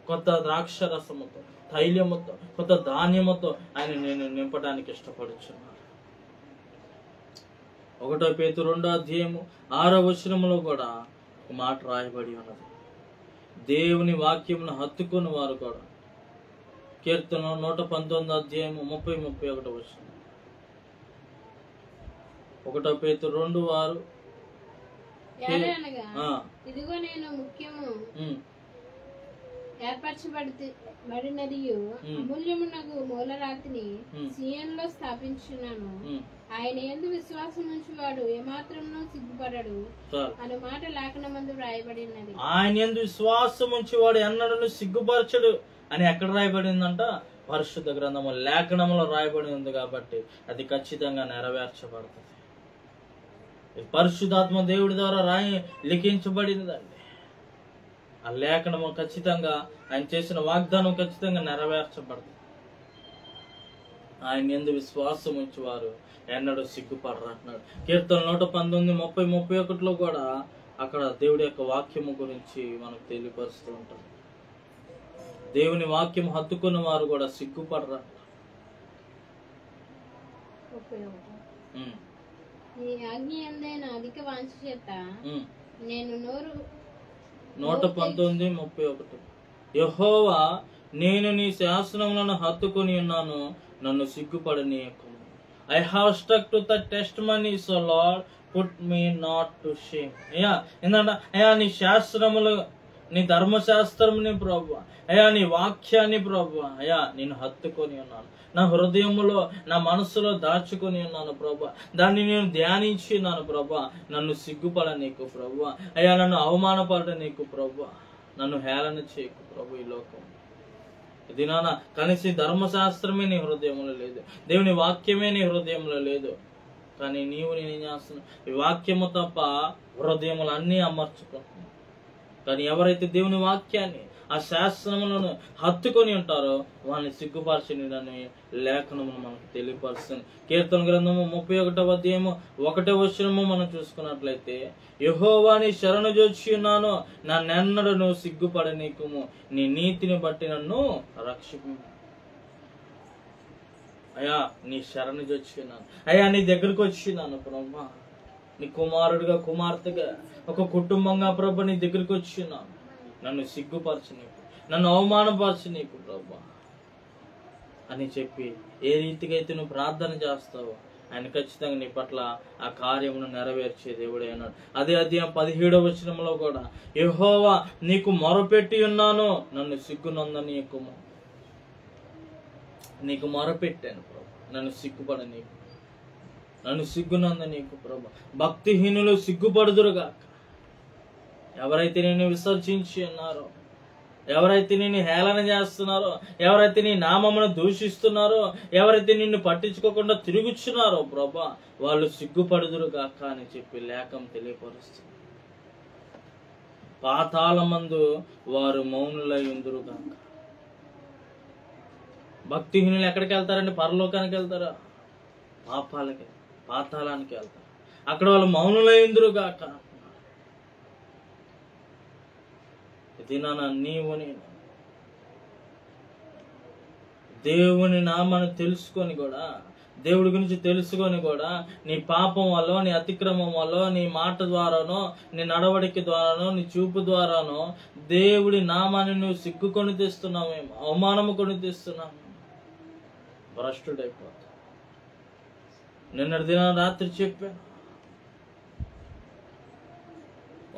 కొత్త ద్రాక్షరసముతో తైలముతో, కొత్త ధాన్యముతో ఆయన నేను నింపడానికి ఇష్టపడుచున్నాను. 1 పేతురు 2:6 కూడా ఒక మాట రాయబడి ఉన్నది. దేవుని వాక్యమును హత్తుకుని వారు కూడా. కీర్తన 119:30-31. 1 పేతురు 2:6. ఇదిగో నేను ముఖ్యము ఏర్పరచబడినదియు అమూల్యమునగు మూలరాతిని సీయోనులో స్థాపించున్నాను, ఆయన యందు విశ్వాసం నుంచి వాడు ఏమాత్రం సిగ్గుపడడు అనే మాట లేఖనమందు రాయబడినది. ఆయన యందు విశ్వాసం ఉంచి వాడు ఎన్నడూ సిగ్గుపరచడు అని ఎక్కడ రాయబడిందంట? పరిశుద్ధ గ్రంథము లేఖనములో రాయబడి ఉంది కాబట్టి అది ఖచ్చితంగా నెరవేర్చబడుతుంది. పరిశుద్ధాత్మ దేవుడి ద్వారా లిఖించబడినదండి. ఆ లేఖనము ఖచ్చితంగా ఆయన చేసిన వాగ్దానం ఖచ్చితంగా నెరవేర్చబడుతుంది. ఆయన యందు విశ్వాసం ఉంచి వారు ఎన్నడూ సిగ్గుపడరు అంటున్నాడు. కీర్తన 119:30-31 కూడా అక్కడ దేవుడి యొక్క వాక్యము గురించి మనకు తెలియపరుస్తూ ఉంటారు. దేవుని వాక్యం హత్తుకున్న వారు కూడా సిగ్గుపడరు. నీ ఆజ్ఞ యందైన అధిక వాంఛ చేత నేను 119:31 యెహోవా, నేను నీ శాసనములను హత్తుకొని ఉన్నాను, నన్ను సిగ్గుపడనీయకుము. I have stuck to the testimony, so Lord, put me not to shame. ఏంటంటే నీ శాస్త్రములు, నీ ధర్మశాస్త్రముని ప్రభువా, నీ వాక్యాన్ని ప్రభువా, నేను హత్తుకొని ఉన్నాను, నా హృదయములో నా మనసులో దాచుకొని ఉన్నాను ప్రభువా, దాన్ని నేను ధ్యానించి ఉన్నాను ప్రభువా. నన్ను సిగ్గుపడ నీకు ప్రభువా, నన్ను అవమానపడ నీకు ప్రభువా, నన్ను హేళన చేయకు ప్రభు. ఈ లోకం ఇది నాన్న కనీసం ధర్మశాస్త్రమే నీ హృదయంలో లేదు, దేవుని వాక్యమే నీ హృదయంలో లేదు. కానీ నీవు నేనేం చేస్తున్నావు? ఈ వాక్యము తప్ప హృదయములు అన్నీ అమర్చుకుంటున్నావు. కానీ ఎవరైతే దేవుని వాక్యాన్ని, ఆ శాస్త్రములను హత్తుకొని ఉంటారో వాళ్ళని సిగ్గుపరచని లేఖనమును మనకు తెలియపరుస్తుంది. కీర్తన గ్రంథము 31:1 మనం చూసుకున్నట్లయితే, యెహోవాని శరణు జొచ్చి ఉన్నాను, నన్నెన్నడూ సిగ్గుపడనీకుము, నీ నీతిని బట్టి నన్ను రక్షించు. నీ శరణు జొచ్చి ఉన్నాను, నీ దగ్గరకు వచ్చినాను ప్రభా. నీ కుమారుడిగా, కుమార్తెగా, ఒక కుటుంబంగా ప్రభా నీ దగ్గరికి వచ్చినాను. నన్ను సిగ్గుపరచు నీకు, నన్ను అవమానపరచు నీకు ప్రభా అని చెప్పి ఏ రీతిగా అయితే నువ్వు ప్రార్థన చేస్తావో ఆయన ఖచ్చితంగా నీ పట్ల ఆ కార్యమును నెరవేర్చే దేవుడే అన్నాడు. అదే అధ్యాయం 17 కూడా, యెహోవా నీకు మొరపెట్టి ఉన్నాను, నన్ను సిగ్గునందనీయకుము. నీకు మొరపెట్టాను ప్రభా, నన్ను సిగ్గుపడ నీకు, నన్ను సిగ్గునందనీయకు ప్రభా. భక్తిహీనులు సిగ్గుపడుదురుగాక. ఎవరైతే నేను విసర్జించి ఉన్నారో, ఎవరైతే నిన్ను హేళన చేస్తున్నారో, ఎవరైతే నీ నామమును దూషిస్తున్నారో, ఎవరైతే నిన్ను పట్టించుకోకుండా తిరుగుచున్నారో ప్రభా, వాళ్ళు సిగ్గుపడుదురుగాక అని చెప్పి లేఖం తెలియపరుస్తుంది. పాతాళమందు వారు మౌనులై ఉందురుగాక. భక్తిహీనులు ఎక్కడికి వెళ్తారండి? పరలోకానికి వెళ్తారా? పాపాలకి, పాతాళానికి వెళ్తారు. అక్కడ వాళ్ళు మౌనులై ఉందురుగాక. ఇది నీవు నేను దేవుని నామాన్ని తెలుసుకొని కూడా, దేవుడి గురించి తెలుసుకొని కూడా, నీ పాపం వల్ల, నీ అతిక్రమం వల్ల, నీ మాట ద్వారానో, నీ నడవడిక ద్వారానో, నీ చూపు ద్వారానో దేవుడి నామాన్ని నువ్వు సిగ్గు కొని తెస్తున్నావేమో, అవమానము కొని తెస్తున్నావు, భ్రష్టుడైపోతా. నిన్నటి దిన రాత్రి చెప్పాను,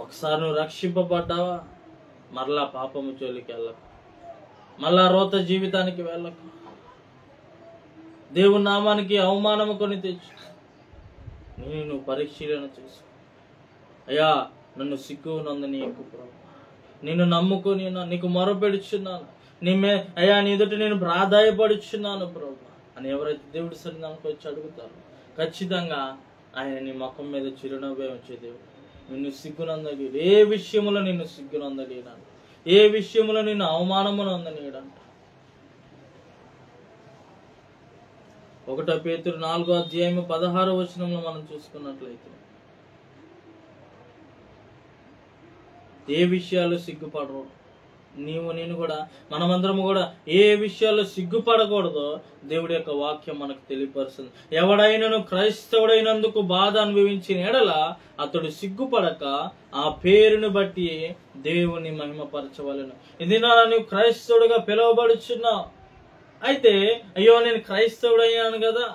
ఒకసారి నువ్వు రక్షింపబడ్డావా, మరలా పాపము జోలికి వెళ్ళకు, మళ్ళా రోత జీవితానికి వెళ్ళకు. దేవుని నామానికి అవమానము కొని తెచ్చు. నువ్వు పరిశీలన చేసుకో. అయ్యా నన్ను సిగ్గునందనీయకు ప్రభు, నిన్ను నమ్ముకొని నీకు మొరపెడుచున్నాను, అయ్యా నీ ఎదుట నేను ప్రాధాయపడుచున్నాను ప్రభు అని ఎవరైతే దేవుడి సన్నిధానికి వచ్చి అడుగుతారో ఖచ్చితంగా ఆయన నీ ముఖం మీద చిరునవ్వే వచ్చే దేవుడు. నిన్ను సిగ్గునందనీయుడు. ఏ విషయములో నిన్ను సిగ్గునందనీయడు, ఏ విషయములో నిన్ను అవమానమునందనీయడంట. 1 పేతురు 4:16 మనం చూసుకున్నట్లయితే, ఏ విషయాలు సిగ్గుపడరు, నేను కూడా మనమందరం కూడా ఏ విషయాల్లో సిగ్గుపడకూడదో దేవుడి యొక్క వాక్యం మనకు తెలియపరుస్తుంది. ఎవడైనను క్రైస్తవుడైనందుకు బాధ అనుభవించిన ఎడల అతడు సిగ్గుపడక ఆ పేరును బట్టి దేవుని మహిమపరచవలెను. ఇది నువ్వు క్రైస్తవుడుగా పిలువబడుచున్నావు. అయితే అయ్యో నేను క్రైస్తవుడయ్యాను కదా,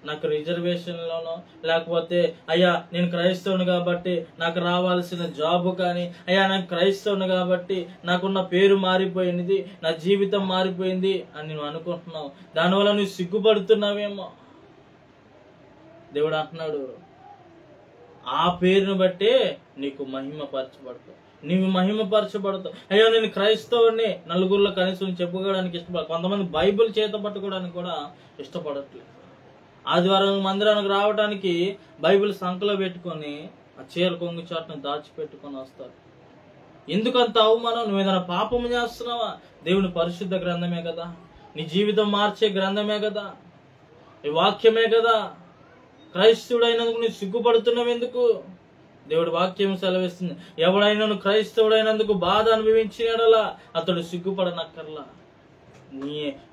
నాకు రిజర్వేషన్లోనో లేకపోతే అయ్యా నేను క్రైస్తవుని కాబట్టి నాకు రావాల్సిన జాబు కానీ, అయ్యా నాకు క్రైస్తవుని కాబట్టి నాకున్న పేరు మారిపోయింది, నా జీవితం మారిపోయింది అని నువ్వు అనుకుంటున్నావు. దానివల్ల నువ్వు సిగ్గుపడుతున్నావేమో. దేవుడు అంటున్నాడు, ఆ పేరును బట్టే నీకు మహిమపరచబడతావు, నీవు మహిమపరచబడతావు. అయ్యో నేను క్రైస్తవుని నలుగురిలో కనీసం చెప్పుకోవడానికి ఇష్టపడ, కొంతమంది బైబిల్ చేత పట్టుకోవడానికి కూడా ఇష్టపడట్లేదు. ఆదివారం మందిరానికి రావడానికి బైబిల్ సంకలో పెట్టుకొని ఆ చీర కొంగు చాటును దాచిపెట్టుకొని వస్తారు. ఎందుకంత అవమానం? నువ్వు ఏదైనా పాపం చేస్తున్నావా? దేవుని పరిశుద్ధ గ్రంథమే కదా, నీ జీవితం మార్చే గ్రంథమే కదా, ఈ వాక్యమే కదా. క్రైస్తవుడైనందుకు నువ్వు సిగ్గుపడుతున్నావు ఎందుకు? దేవుడి వాక్యం సెలవిస్తుంది, ఎవడైనా క్రైస్తవుడైనందుకు బాధ అనుభవించినడలా అతడు సిగ్గుపడనక్కర్లా.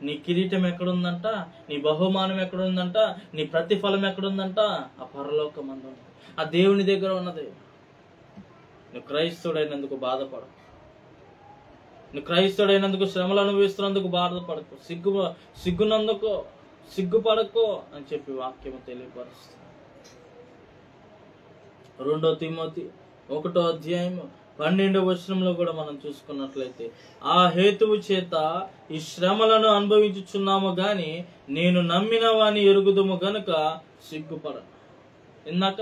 నీ కిరీటం ఎక్కడుందంట, నీ బహుమానం ఎక్కడుందంట, నీ ప్రతిఫలం ఎక్కడుందంట? ఆ పరలోకమందు, ఆ దేవుని దగ్గర ఉన్నది. నువ్వు క్రైస్తవుడైనందుకు బాధపడు, నువ్వు క్రైస్తవుడైనందుకు శ్రమలు అనుభవిస్తున్నందుకు బాధపడకు, సిగ్గునందుకో సిగ్గుపడకో అని చెప్పి వాక్యము తెలియపరుస్తుంది. 2 తిమోతి 1వ అధ్యాయము 12వ వచనంలో కూడా మనం చూసుకున్నట్లయితే, ఆ హేతువు చేత ఈ శ్రమలను అనుభవించుచున్నాము గాని నేను నమ్మిన వాని ఎరుగుదుము గనుక సిగ్గుపడను. ఇందాక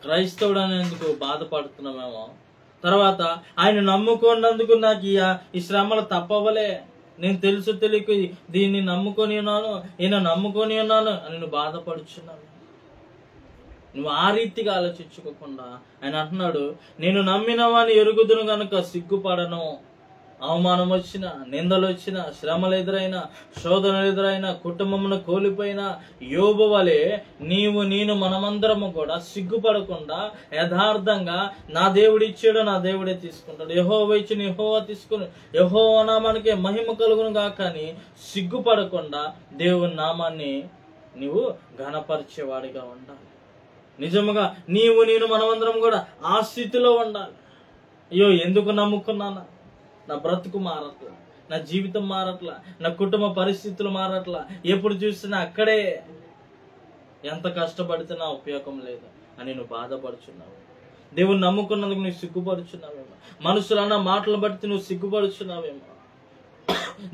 క్రైస్తవుడు అనేందుకు బాధపడుతున్నామేమో, తర్వాత ఆయన నమ్ముకున్నందుకు నాకు ఈ శ్రమలు తప్పవలే, నేను తెలుసు తెలియక దీన్ని నమ్ముకొని ఉన్నాను, ఈయన నమ్ముకొని ఉన్నాను అని నువ్వు బాధపడుచున్నాను. నువ్వు ఆ రీతిగా ఆలోచించుకోకుండా ఆయన అంటున్నాడు, నేను నమ్మిన వాని ఎరుగుదును గనుక సిగ్గుపడను. అవమానం వచ్చినా, నిందలు వచ్చినా, శ్రమలు ఎదురైనా, శోధనలు ఎదురైనా, కుటుంబమును కోల్పోయినా యోబు వలె నేను మనమందరము కూడా సిగ్గుపడకుండా యథార్థంగా నా దేవుడు ఇచ్చాడు, నా దేవుడే తీసుకుంటాడు, యెహోవా ఇచ్చిన యెహోవా తీసుకుని యెహోవా నామానికే మహిమ కలుగును గాక అని సిగ్గుపడకుండా దేవుని నామాన్ని నీవు ఘనపరిచేవాడిగా ఉండాలి. నిజముగా నేను మనమందరం కూడా ఆ స్థితిలో ఉండాలి. అయ్యో ఎందుకు నమ్ముకున్నానా, నా బ్రతుకు మారట్లా, నా జీవితం మారట్లా, నా కుటుంబ పరిస్థితులు మారట్లా, ఎప్పుడు చూసినా అక్కడే, ఎంత కష్టపడితే ఉపయోగం లేదు అని నువ్వు బాధపడుచున్నావు. దేవుని నమ్ముకున్నందుకు నువ్వు సిగ్గుపడుచున్నావేమో, మనుషులన్న మాటలు బట్టి నువ్వు సిగ్గుపడుచున్నావేమో,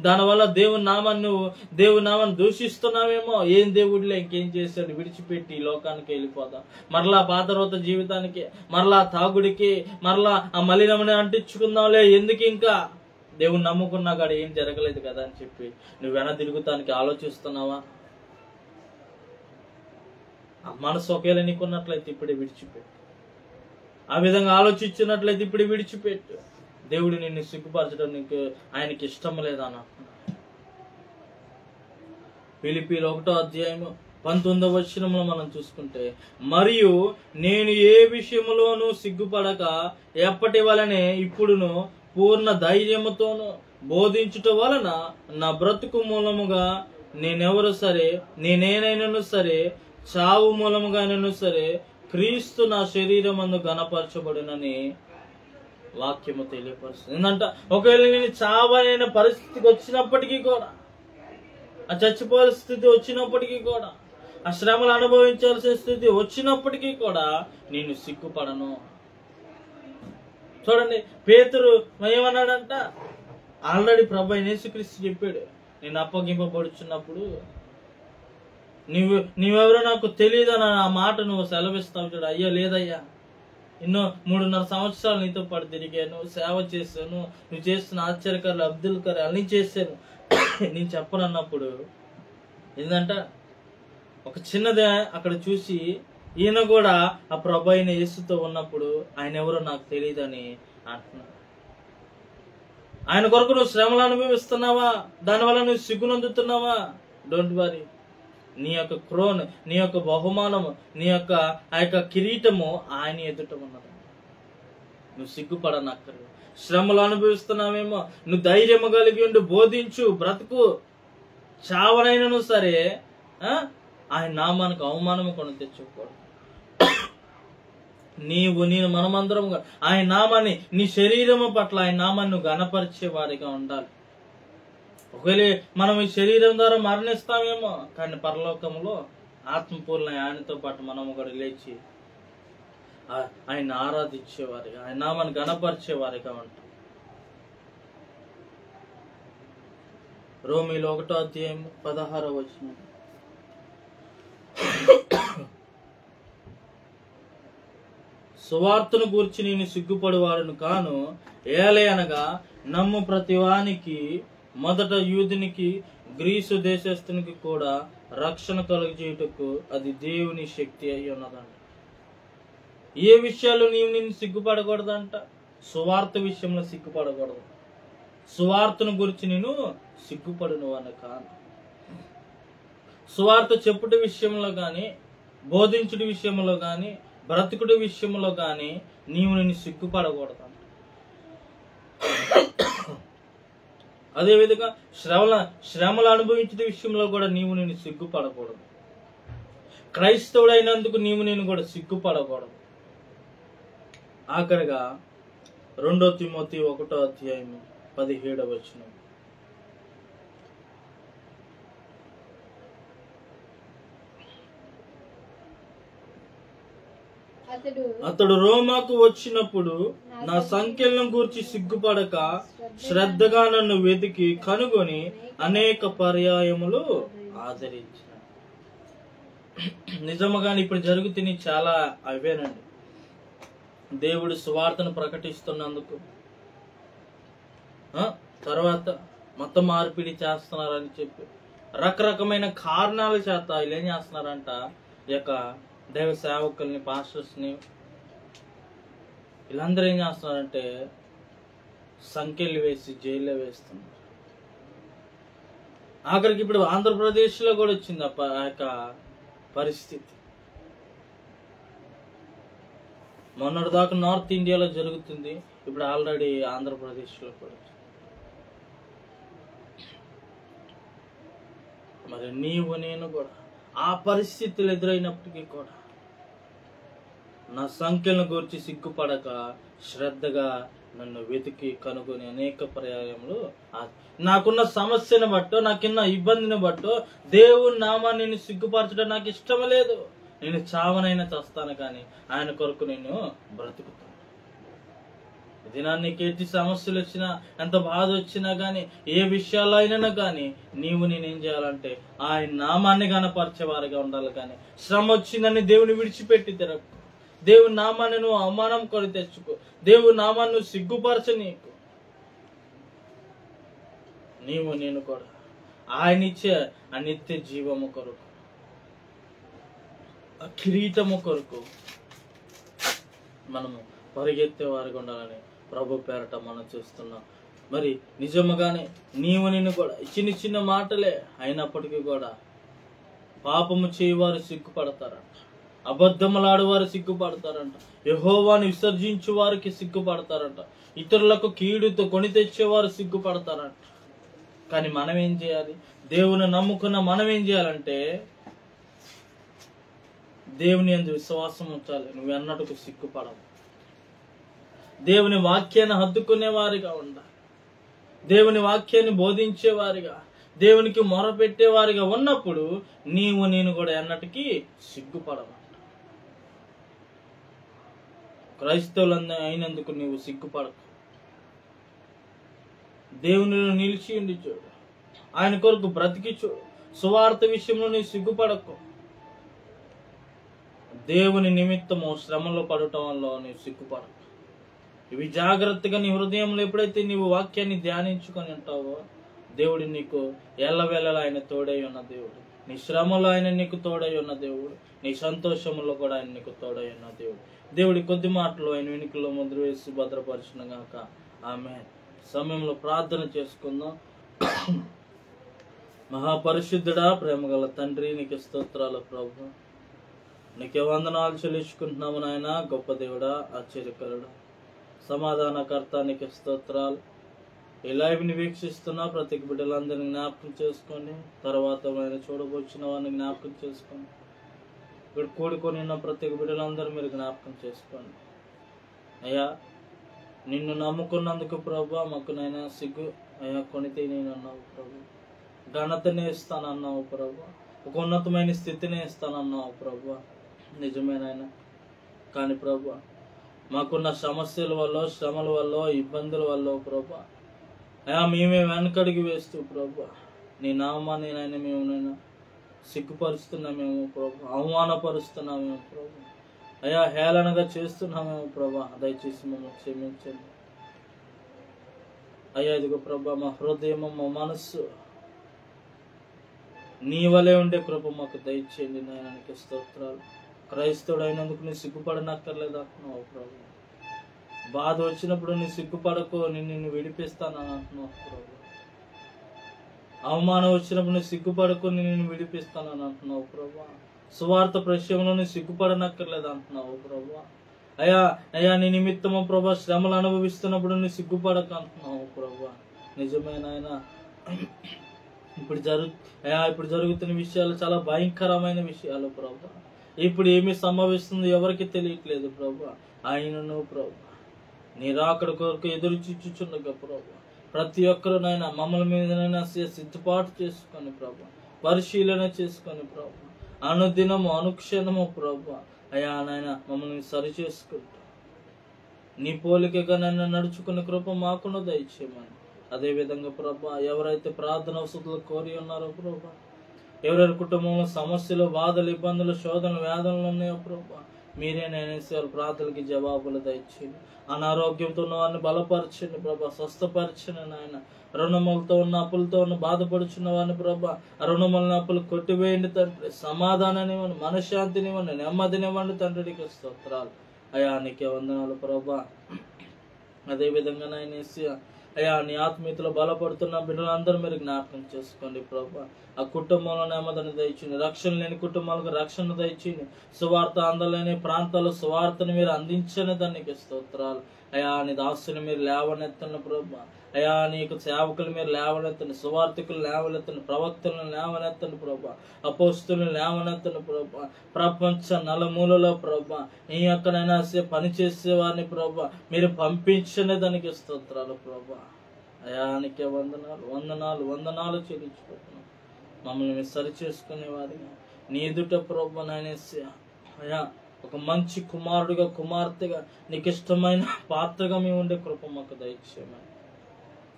దానివల్ల దేవుని నామాన్ని దూషిస్తున్నావేమో. ఏం దేవుడిలే, ఇంకేం చేశాడు, విడిచిపెట్టి లోకానికి వెళ్ళిపోదాం, మరలా పాతరోత జీవితానికి, మరలా తాగుడికి, మరలా ఆ మలినమని అంటించుకుందాంలే, ఎందుకు ఇంకా దేవుని నమ్ముకున్నా కాడ ఏం జరగలేదు కదా అని చెప్పి నువ్వు వెన తిరుగుతానికి ఆలోచిస్తున్నావా? ఆ మనసు ఒకేలా నీకున్నట్లయితే ఇప్పుడే విడిచిపెట్టు, ఆ విధంగా ఆలోచించినట్లయితే ఇప్పుడు విడిచిపెట్టు. దేవుడు నిన్ను సిగ్గుపరచడం నీకు ఆయనకి ఇష్టం లేదన్న. ఫిలిప్పీయులు 1వ అధ్యాయము 19వ వచనంలో మనం చూసుకుంటే, మరియు నేను ఏ విషయములోనూ సిగ్గుపడక ఎప్పటి వలనే ఇప్పుడును పూర్ణ ధైర్యముతోను బోధించుట వలన నా బ్రతుకు మూలముగా నేనేనైనను సరే, చావు మూలముగానైనా సరే క్రీస్తు నా శరీరమందు ఘనపరచబడునని వాక్యము తెలియపరుస్తుంది. ఏంటంట, ఒకవేళ నేను చావైన పరిస్థితికి వచ్చినప్పటికీ కూడా, ఆ చచ్చిపోయే స్థితి వచ్చినప్పటికీ కూడా, ఆ శ్రమలు అనుభవించాల్సిన స్థితి వచ్చినప్పటికీ కూడా నేను సిగ్గుపడను. చూడండి, పేతురు ఏమన్నాడంట, ఆల్రెడీ ప్రభు యేసుక్రీస్తు చెప్పాడు, నేను అప్పగింపబడుచున్నప్పుడు నీవెవరో నాకు తెలియదని ఆ మాట నువ్వు సెలవిస్తావు చూడు. అయ్యా లేదయ్యా, ఎన్నో 3.5 సంవత్సరాలు నీతో పాటు తిరిగాను, సేవ చేశాను, నువ్వు చేస్తున్న ఆశ్చర్యకారులు అబ్దుల్ కరీం అన్ని చేశాను, నేను చెప్పనన్నప్పుడు ఏంటంట, ఒక చిన్నదే అక్కడ చూసి ఈయన కూడా ఆ ప్రభు అయిన యేసుతో ఉన్నప్పుడు ఆయన ఎవరో నాకు తెలియదని అంటున్నాడు. ఆయన కొరకు నువ్వు శ్రమలు అనుభవిస్తున్నావా? దానివల్ల నువ్వు సిగ్గునందుతున్నావా? డోంట్ వరీ, నీ యొక్క క్రోన్, నీ యొక్క బహుమానము, నీ యొక్క ఆ యొక్క కిరీటము ఆయన ఎదుట ఉన్నది. నువ్వు సిగ్గుపడనక్కర్లేదు. శ్రమలు అనుభవిస్తున్నావేమో, నువ్వు ధైర్యము కలిగి ఉండి బోధించు, బ్రతుకు. చావనైనను సరే ఆయన నామానికి అవమానము కొని తెచ్చుకోకూడదు. నేను మనమందరం ఆయన నామాన్ని, నీ శరీరము పట్ల ఆయన నామాన్ని నువ్వు గణపరిచే వారిగా ఉండాలి. ఒకవేళ మనం ఈ శరీరం ద్వారా మరణిస్తామేమో, కానీ పరలోకంలో ఆత్మపూర్ణ ఆయనతో పాటు మనము కూడా లేచి ఆయన ఆరాధించేవారిగా, ఆయన నామాన్ని గణపరిచేవారిగా ఉంటాం. రోమీలో 1వ అధ్యాయం 16వ వచనం. సువార్తను గూర్చి నేను సిగ్గుపడువాడును కాను, ఏలయనగా నమ్ము ప్రతివానికి, మొదట యూదునికి గ్రీసు దేశస్థునికి కూడా రక్షణ కలుగజేయుటకు అది దేవుని శక్తి అయి ఉన్నదంట. ఏ విషయాలు నిన్ను సిగ్గుపడకూడదంట? సువార్త విషయంలో సిగ్గుపడకూడదు. సువార్తను గురించి నేను సిగ్గుపడును అని కాను. సువార్త చెప్పుట విషయంలో కానీ, బోధించుడి విషయంలో కానీ, బ్రతుకుడి విషయంలో కానీ నేను సిగ్గుపడకూడదంట. అదేవిధంగా శ్రమలు అనుభవించే విషయంలో కూడా నేను సిగ్గుపడకూడదు. క్రైస్తవుడైనందుకు నేను కూడా సిగ్గుపడకూడదు. ఆఖరిగా 2 తిమోతి 1వ అధ్యాయం 17వ వచనం. అతడు రోమాకు వచ్చినప్పుడు నా సంఖ్యలను గూర్చి సిగ్గుపడక శ్రద్ధగా నన్ను వెతికి కనుగొని అనేక పర్యాయములు ఆదరించిన. నిజముగాని ఇప్పుడు జరుగుతున్న చాలా అవేనండి. దేవుడు సువార్తను ప్రకటిస్తున్నందుకు తర్వాత మత మార్పిడి చేస్తున్నారని చెప్పి రకరకమైన కారణాల చేత వీళ్ళు ఏం చేస్తున్నారంట, ఈ యొక్క దైవ సేవకుల్ని, పాస్టర్స్ని, వీళ్ళందరూ ఏం చేస్తున్నారంటే సంఖ్యలు వేసి జైల్లో వేస్తున్నారు. ఆఖరికి ఇప్పుడు ఆంధ్రప్రదేశ్లో కూడా వచ్చింది ఆ యొక్క పరిస్థితి. మొన్నటి దాకా నార్త్ ఇండియాలో జరుగుతుంది, ఇప్పుడు ఆల్రెడీ ఆంధ్రప్రదేశ్లో కూడా. మరి నేను కూడా ఆ పరిస్థితులు ఎదురైనప్పటికీ కూడా నా సంఖ్యలను గురించి సిగ్గుపడక శ్రద్ధగా నన్ను వెతికి కనుగొని అనేక పర్యాయములు నాకున్న సమస్యను బట్టో, నాకున్న ఇబ్బందిని బట్టో దేవుని నామాన్ని నేను సిగ్గుపరచడం నాకు ఇష్టం లేదు. నేను చావనైనా చస్తాను, కానీ ఆయన కొరకు నేను బ్రతుకుతాను. దినాన్ని ఎట్టి సమస్యలు వచ్చినా, ఎంత బాధ వచ్చినా కానీ, ఏ విషయాల్లో అయినా కానీ నేనేం చేయాలంటే ఆయన నామాన్ని గణపరిచేవారిగా ఉండాలి. కానీ శ్రమ వచ్చిందని దేవుని విడిచిపెట్టి తిరగకు. దేవుని నామాన్ని నువ్వు అవమానం కొని తెచ్చుకో. దేవుని నామాన్ని నువ్వు సిగ్గుపరచ. నేను కూడా ఆయన ఇచ్చే అనిత్య జీవము కొరకు, ఆ కిరీటము కొరకు మనము పరిగెత్తే వారిగా ఉండాలని ప్రభు పేరట మనం చూస్తున్నాం. మరి నిజముగానే నేను కూడా చిన్న చిన్న మాటలే అయినప్పటికీ కూడా పాపము చేయవారు సిగ్గుపడతారంట, అబద్ధములాడువారు సిగ్గుపడతారంట, యెహోవాను విసర్జించు వారికి సిగ్గుపడతారంట, ఇతరులకు కీడుతో కొని తెచ్చేవారు సిగ్గుపడతారంట. కానీ మనం ఏం చేయాలి? దేవుని నమ్ముకున్న మనం ఏం చేయాలంటే దేవుని యందు విశ్వాసం ఉంచాలి. నువ్వు ఎన్నటికి సిగ్గుపడవు. దేవుని వాక్యాన్ని హత్తుకునే వారిగా ఉండాలి. దేవుని వాక్యాన్ని బోధించేవారిగా, దేవునికి మొరపెట్టేవారిగా ఉన్నప్పుడు నేను కూడా ఎన్నటికీ సిగ్గుపడవు. క్రైస్తవులందరూ అయినందుకు నీవు సిగ్గుపడకు. దేవునిలో నిలిచి ఉండి చూడు, ఆయన కొరకు బ్రతికి చూడు. సువార్త విషయంలో నీవు సిగ్గుపడకు. దేవుని నిమిత్తము శ్రమలో పడటం వల్ల నీవు సిగ్గుపడకు. ఇవి జాగ్రత్తగా నీ హృదయంలో ఎప్పుడైతే నీవు వాక్యాన్ని ధ్యానించుకొని ఉంటావో, దేవుడు నీకు ఎల్లవేళలా ఆయన తోడై ఉన్న దేవుడు. నీ శ్రమలో ఆయన నీకు తోడై ఉన్న దేవుడు. నీ సంతోషంలో కూడా ఆయన నీకు తోడై ఉన్న దేవుడు. దేవుడి కొద్ది మాటలు ఆయన వెనుకలో ముద్ర వేసి భద్రపరిచిన గాక. ఆమేన్. సమయంలో ప్రార్థన చేసుకుందాం. మహాపరిశుద్ధుడా, ప్రేమగల తండ్రి, నీకు స్తోత్రాలు ప్రభు. నీకే వందనాలు చెల్లించుకుంటున్నాము నాయన. గొప్ప దేవుడా, ఆశ్చర్యకరుడా, సమాధానకర్త నీకు స్తోత్రాలు. ఈ లైవ్ని వీక్షిస్తున్న ప్రతి బిడ్డలందరినీ జ్ఞాపకం చేసుకోండి. తర్వాత ఆయన చూడబోచిన వారిని జ్ఞాపకం చేసుకోండి. ఇక్కడ కూడుకొని ఉన్న ప్రతి బిడ్డలందరూ మీరు జ్ఞాపకం చేసుకోండి. అయ్యా, నిన్ను నమ్ముకున్నందుకు ప్రభా మాకు నైనా సిగ్గు అయ్యా కొనితే నేను అన్నావు ప్రభు. ఘనతనే ఇస్తానన్నావు ప్రభు. ఒక ఉన్నతమైన స్థితినే ఇస్తానన్నావు ప్రభు. నిజమేనాయన. కానీ ప్రభు మాకున్న సమస్యల వల్ల, శ్రమల వల్ల, ఇబ్బందుల వల్ల ప్రభు అయ్యా మేమే వెనకడిగి వేస్తూ ప్రభు నీ నామాన్ని నైనా మేమునైనా సిగ్గుపరుస్తున్నామేమో ప్రభు, అవమానపరుస్తున్నామేమో ప్రభు, అయ్యా హేళనగా చేస్తున్నామేమో ప్రభా. దయచేసి మమ్మల్ని క్షమించండి అయ్యా. ఇదిగో ప్రభా మా హృదయం, మా మనస్సు నీ వలే ఉండే కృప మాకు దయచేయండి నాయనానికి స్తోత్రాలు. క్రైస్తవుడు అయినందుకు నీ సిగ్గుపడనక్కర్లేదు అంటున్నావు ప్రభు. బాధ వచ్చినప్పుడు నీ సిగ్గుపడకు, నిన్ను విడిపిస్తానని అంటున్నావు ప్రభు. అవమానం వచ్చినప్పుడు నీ సిగ్గుపడకు, నిన్ను విడిపిస్తానని అంటున్నావు ప్రభు. సువార్త ప్రశ్నలో నీ సిగ్గుపడనక్కర్లేదు అంటున్నావు ప్రభు. అయ్యా అయ్యా నీ నిమిత్తము ప్రభా శ్రమలు అనుభవిస్తున్నప్పుడు నీ సిగ్గుపడక అంటున్నావు ప్రభు. నిజమేనాయన. ఇప్పుడు జరుగుతున్న విషయాలు చాలా భయంకరమైన విషయాలు ప్రభు. ఇప్పుడు ఏమి సంభవిస్తుందో ఎవరికి తెలియట్లేదు ప్రభు. ఆయనను ప్రభు నీ రాకడ కొరకు ఎదురు చూచుచుండగా ప్రభు ప్రతి ఒక్కరు నాయన మమ్మల్ని మీదనైనా సిద్ధపాటు చేసుకొని ప్రభు, పరిశీలన చేసుకొని ప్రభు, అనుదినము అనుక్షణము ప్రభు అయ్యా నాయన మమ్మల్ని సరి చేసుకుంటూ నీ పోలికగా నన్ను నడుచుకునే కృప మాకును దయచేయమని. అదేవిధంగా ప్రభా ఎవరైతే ప్రార్థన వసతులు కోరి ఉన్నారో ప్రభా, ఎవరెవరి కుటుంబంలో సమస్యలు, బాధలు, ఇబ్బందులు, శోధనలు, వేదనలు ఉన్నాయో ప్రభా మీరే నేనేసి వాళ్ళ ప్రార్థనలకి జవాబులు దయచేయండి. అనారోగ్యంతో ఉన్న వారిని బలపరచండి ప్రభా, స్వస్థపరచండి నాయన. రుణములతో ఉన్న అప్పులతో ఉన్న బాధపడుచున్న వారిని ప్రభా ఆ రుణములని అప్పులు కొట్టివేయండి తండ్రి. సమాధానాన్నివ్వండి, మనశ్శాంతినివ్వండి, నెమ్మదినివ్వండి తండ్రికి స్తోత్రాలు అయ్యా. నీకే వందనాలు ప్రభా. అదేవిధంగా నాయనేసి అయ్యా నీ ఆత్మీయతలో బలపడుతున్న బిడ్డలందరూ మీరు జ్ఞాపకం చేసుకోండి ప్రభా. ఆ కుటుంబంలో నెమ్మదిని దయచేయండి. రక్షణ లేని కుటుంబాలకు రక్షణ దయచేయండి. సువార్త అందలేని ప్రాంతాల్లో సువార్తను మీరు అందించని దానికి స్తోత్రాలు అయ్యా. నీ దాసుని మీరు లేవనెత్తండి ప్రభా అయ్యా. నీకు సేవకులు మీరు లేవనెత్తండి, సువార్తికులు లేవనెత్తండి, ప్రవక్తలను లేవనెత్తండి ప్రభా, అపోస్తులను లేవనెత్తండి ప్రభా. ప్రపంచ నలుమూలలో ప్రభా నీ యొక్కనైనా పనిచేసే వారిని ప్రభా మీరు పంపించని దానికి స్తోత్రాలు ప్రభా అయ్యా. నీకే వందనాలు వందనాలు వందనాలు చెల్లించుకుంటున్నాం. మమ్మల్ని మీరు సరి చేసుకునే వారిగా నీ ఎదుట ప్రభా నాయనేసి అయ్యా ఒక మంచి కుమారుడిగా, కుమార్తెగా, నీకు ఇష్టమైన పాత్రగా మేము ఉండే కృప మాకు దయచేయమని.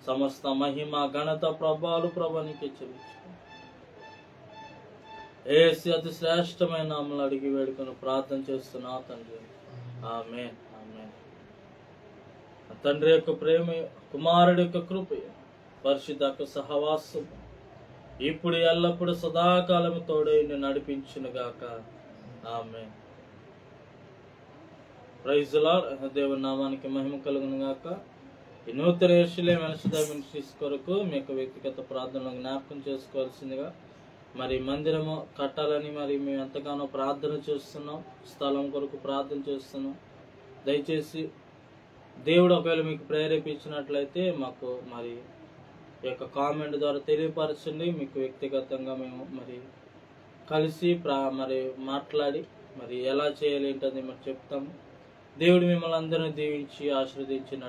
సమస్త మహిమ, ఘనత, ప్రభావాలు ప్రభా నీకే చెల్లించుకున్నాం. యేసు అతి శ్రేష్టమైన నామములో అడిగి వేడుకొని ప్రార్థన చేస్తున్నా తండ్రి. ఆమేన్ ఆమేన్. తండ్రి యొక్క ప్రేమ, కుమారుడి యొక్క కృప, పరిశుద్ధ సహవాసం ఇప్పుడు ఎల్లప్పుడు సదాకాలము తోడై నడిపించును గాక. ఆమేన్. Praise the Lord. దేవుని నామానికి మహిమ కలుగును గాక. ఈ నూతన యెరూషలేము మినిస్ట్రీస్ కొరకు మీకు వ్యక్తిగత ప్రార్థనలు జ్ఞాపకం చేసుకోవాల్సిందిగా, మరి మందిరము కట్టాలని మరి మేము ఎంతగానో ప్రార్థన చేస్తున్నాం, స్థలం కొరకు ప్రార్థన చేస్తున్నాం. దయచేసి దేవుడు ఒకవేళ మీకు ప్రేరేపించినట్లయితే మాకు మరి ఈ యొక్క కామెంట్ ద్వారా తెలియపరచండి. మీకు వ్యక్తిగతంగా మేము మరి కలిసి మరి మాట్లాడి మరి ఎలా చేయాలి ఏంటది మరి చెప్తాము. దేవుడు మిమ్మల్ని అందరినీ దీవించి ఆశీర్వదించి నడిపి